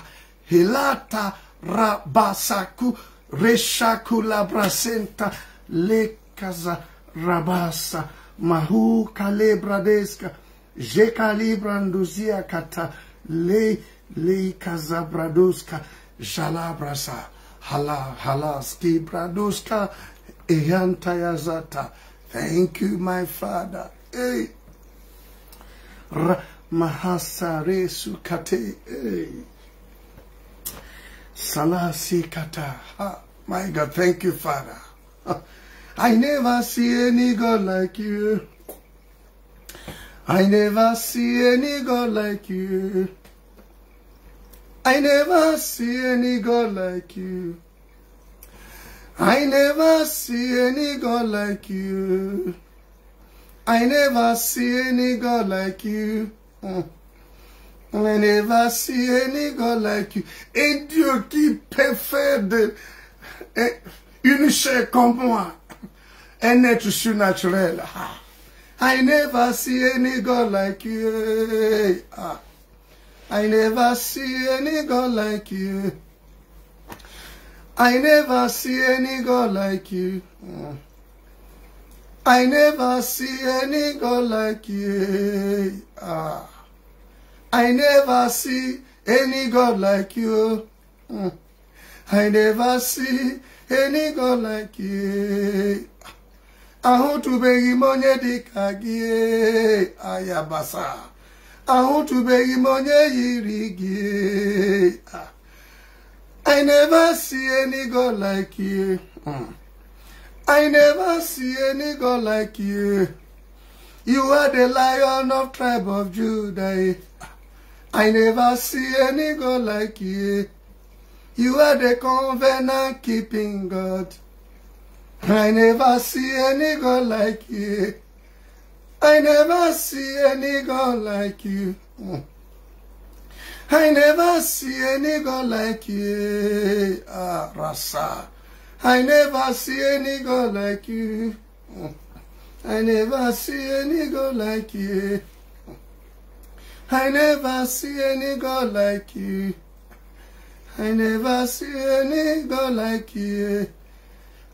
Rabasaku Reshaku Labrasenta Lekaza Rabasa Mahu Kalebradesca Jekalibranduzia Kata Le Kazabraduska Jalabrasa Halaski Braduska Eyantayazata. Thank you, my Father. Hey. Mahasare Sukate. Hey. Salasi Kata. My God, thank you, Father. I never see any God like you. I never see any God like you. I never see any God like you. I never see any God like you. I never see any God like you. I never see any God like you. Et Dieu qui peut faire une chair comme moi, un être surnaturel. I never see any God like you. I never see any God like you. I never see any God like you. I never see any God like you. I never see any God like you. I never see any God like you. Aho tu begi monye dikagi ayabasa. Aho tu begi monye yirigi. I never see any God like you. I never see any God like you. You are the Lion of tribe of Judah. I never see any God like you. You are the covenant keeping God. I never see any God like you. I never see any God like you. I never see any God like you. Rasa. I never see any God like you. I never see any God like you. I never see any God like you. I never see any God like you.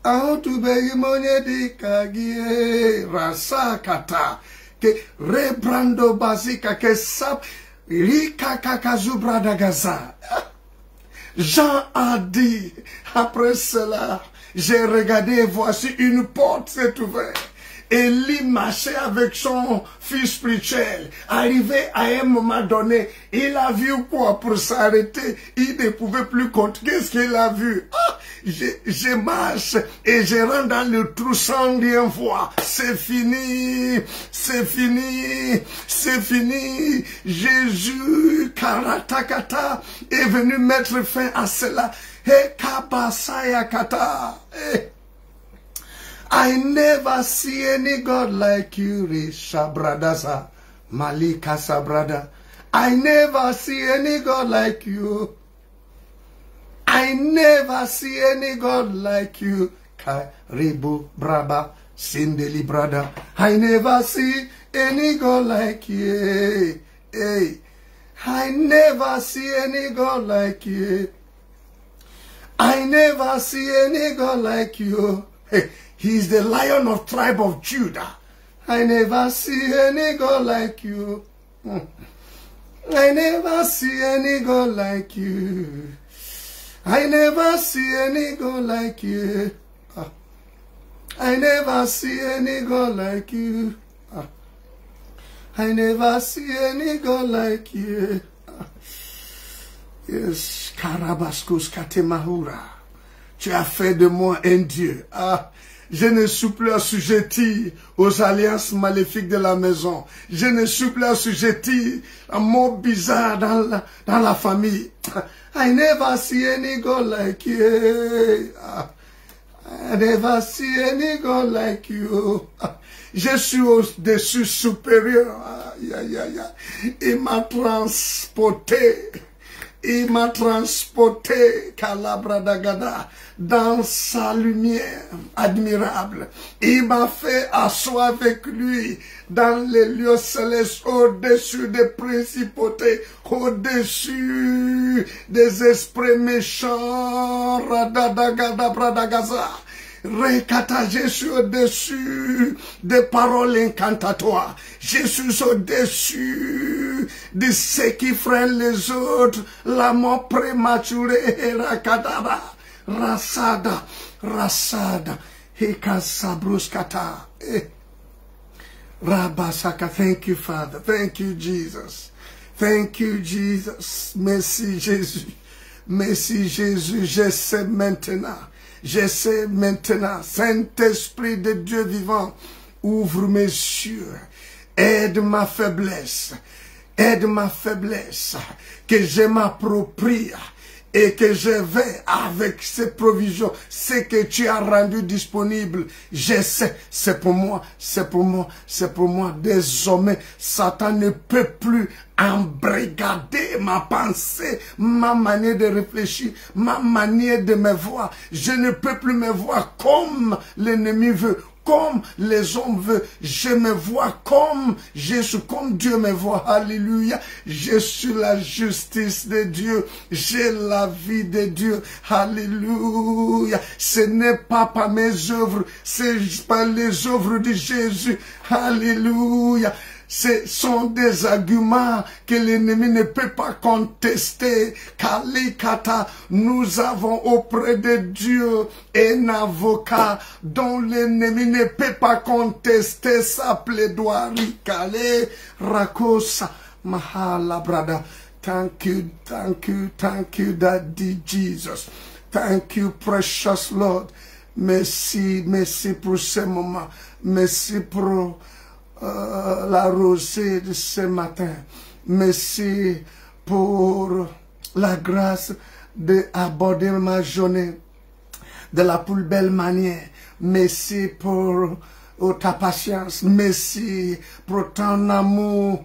Aho tu begi monye dikagi rasakata ke rebrando basika ke sap rika kakazubra dagaza. Jean a dit après cela, J'ai regardé et voici une porte s'est ouverte. Élie marchait avec son fils spirituel. Arrivé à un moment donné, il a vu quoi pour s'arrêter? Il ne pouvait plus compter. Qu'est-ce qu'il a vu? Ah, je marche et je rentre dans le trou sans rien voir. C'est fini, c'est fini, c'est fini. Jésus, Karatakata, est venu mettre fin à cela. Et Kabasaya Kata. I never see any God like you, Rishabradasa, Malika Sabrada. I never see any God like you. I never see any God like you, Karibu Braba, Sindeli Brada. I never see any God like you. Hey, I never see any God like you. I never see any God like you. Hey. He is the Lion of tribe of Judah. I never see any God like you. I never see any God like you. I never see any God like you. I never see any God like you. I never see any God like you. Yes, Karabaskus Katemahura. Tu as fait de moi un Dieu. Je ne suis plus assujetti aux alliances maléfiques de la maison. Je ne suis plus assujetti à mots bizarres dans la famille. I never see any God like you. I never see any God like you. Je suis au-dessus supérieur. Il m'a transporté. Il m'a transporté, Kalabradagada, dans sa lumière admirable. Il m'a fait asseoir avec lui dans les lieux célestes, au-dessus des principautés, au-dessus des esprits méchants, Radadagada Bradagaza. Rekata, je suis au-dessus des paroles incantatoires. Je suis au-dessus de ce qui freine les autres. La mort prématurée. Rakadaba. Rasada. Rasada. Hekasabruskata. Rabasaka. Thank you, Father. Thank you, Jesus. Thank you, Jesus. Merci, Jésus. Merci, Jésus. Je sais maintenant. Je sais maintenant, Saint-Esprit de Dieu vivant, ouvre mes yeux, aide ma faiblesse, que je m'approprie et que je vais avec ces provisions, ce que tu as rendu disponible. Je sais, c'est pour moi, c'est pour moi, c'est pour moi. Désormais, Satan ne peut plus embrigader ma pensée, ma manière de réfléchir, ma manière de me voir. Je ne peux plus me voir comme l'ennemi veut, comme les hommes veulent. Je me vois comme Jésus, comme Dieu me voit. Alléluia. Je suis la justice de Dieu. J'ai la vie de Dieu. Alléluia. Ce n'est pas par mes œuvres, c'est par les œuvres de Jésus. Alléluia. Ce sont des arguments que l'ennemi ne peut pas contester. Kalikata, nous avons auprès de Dieu un avocat dont l'ennemi ne peut pas contester sa plaidoirie. Kale Rakosa Mahala Brada. Thank you, thank you, thank you, Daddy Jesus. Thank you, precious Lord. Merci, merci pour ce moment. Merci pour la rosée de ce matin. Merci pour la grâce d'aborder ma journée de la plus belle manière. Merci pour ta patience. Merci pour ton amour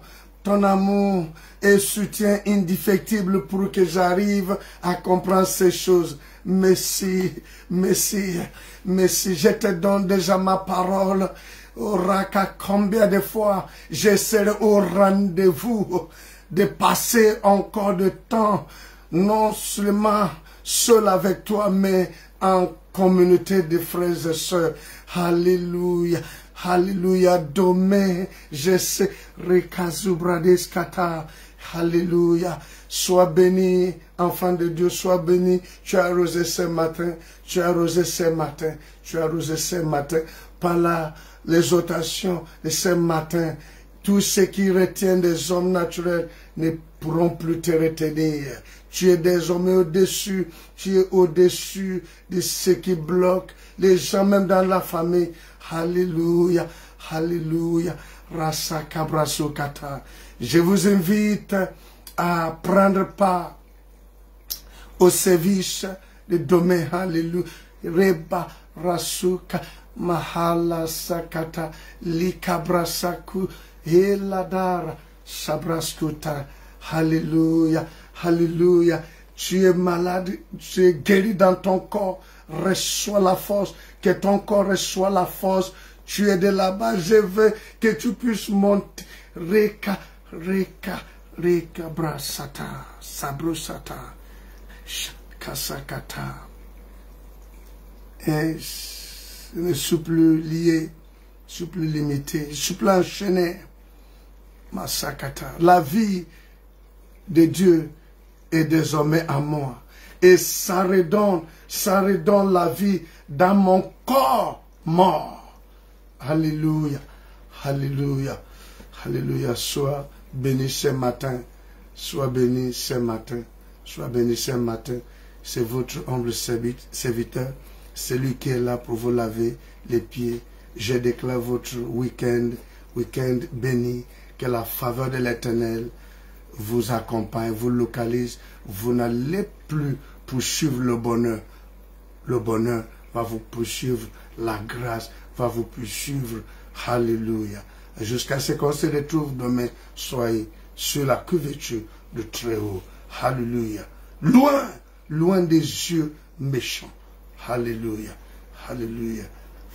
et soutien indéfectible pour que j'arrive à comprendre ces choses. Merci, merci, merci. Je te donne déjà ma parole. Raka, combien de fois je serai au rendez-vous de passer encore de temps, non seulement seul avec toi, mais en communauté de frères et sœurs. Alléluia, alléluia. Demain, je sais, Rekazubradeskata. Alléluia. Sois béni, enfant de Dieu, sois béni. Tu as arrosé ce matin, tu as arrosé ce matin, tu as arrosé ce matin par l'exhortation de ce matin. Tous ceux qui retiennent des hommes naturels ne pourront plus te retenir. Tu es désormais au-dessus, tu es au-dessus de ce qui bloque les gens, même dans la famille. Alléluia, alléluia. Rasa kabraso kata. Je vous invite à prendre part au service de demain. Alléluia. Reba rasuka mahala sakata likabrasaku heladara sabraskuta. Alléluia, alléluia. Tu es malade, tu es guéri dans ton corps. Reçois la force, que ton corps reçoit la force. Tu es de là-bas, je veux que tu puisses monter. Reka, reka, reka, brasata, sabrosata, kasakata. Et je ne suis plus lié, je suis plus limité, je suis plus enchaîné. Masakata. La vie de Dieu est désormais à moi. Et ça redonne la vie dans mon corps mort. Alléluia, alléluia, alléluia. Sois béni ce matin, sois béni ce matin, sois béni ce matin. C'est votre humble serviteur, celui qui est là pour vous laver les pieds. Je déclare votre week-end béni, que la faveur de l'Éternel vous accompagne, vous localise. Vous n'allez plus poursuivre le bonheur. Le bonheur va vous poursuivre, la grâce va vous poursuivre. Alléluia. Jusqu'à ce qu'on se retrouve demain, soyez sur la couverture de Très-Haut. Alléluia. Loin, loin des yeux méchants. Alléluia. Alléluia.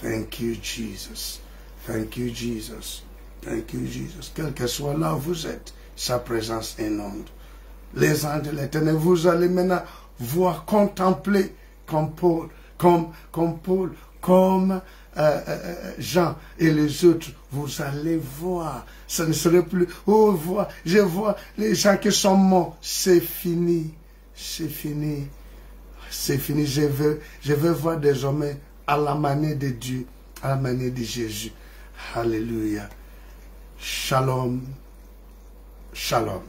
Thank you, Jesus. Thank you, Jesus. Thank you, Jesus. Quel que soit là où vous êtes, sa présence inonde. Les anges de l'Éternel, vous allez maintenant voir, contempler comme Paul, comme Jean et les autres, vous allez voir. Ce ne serait plus, oh, je vois les gens qui sont morts. C'est fini. C'est fini. C'est fini. Je veux voir désormais à la manière de Dieu, à la manière de Jésus. Alléluia. Shalom. Shalom.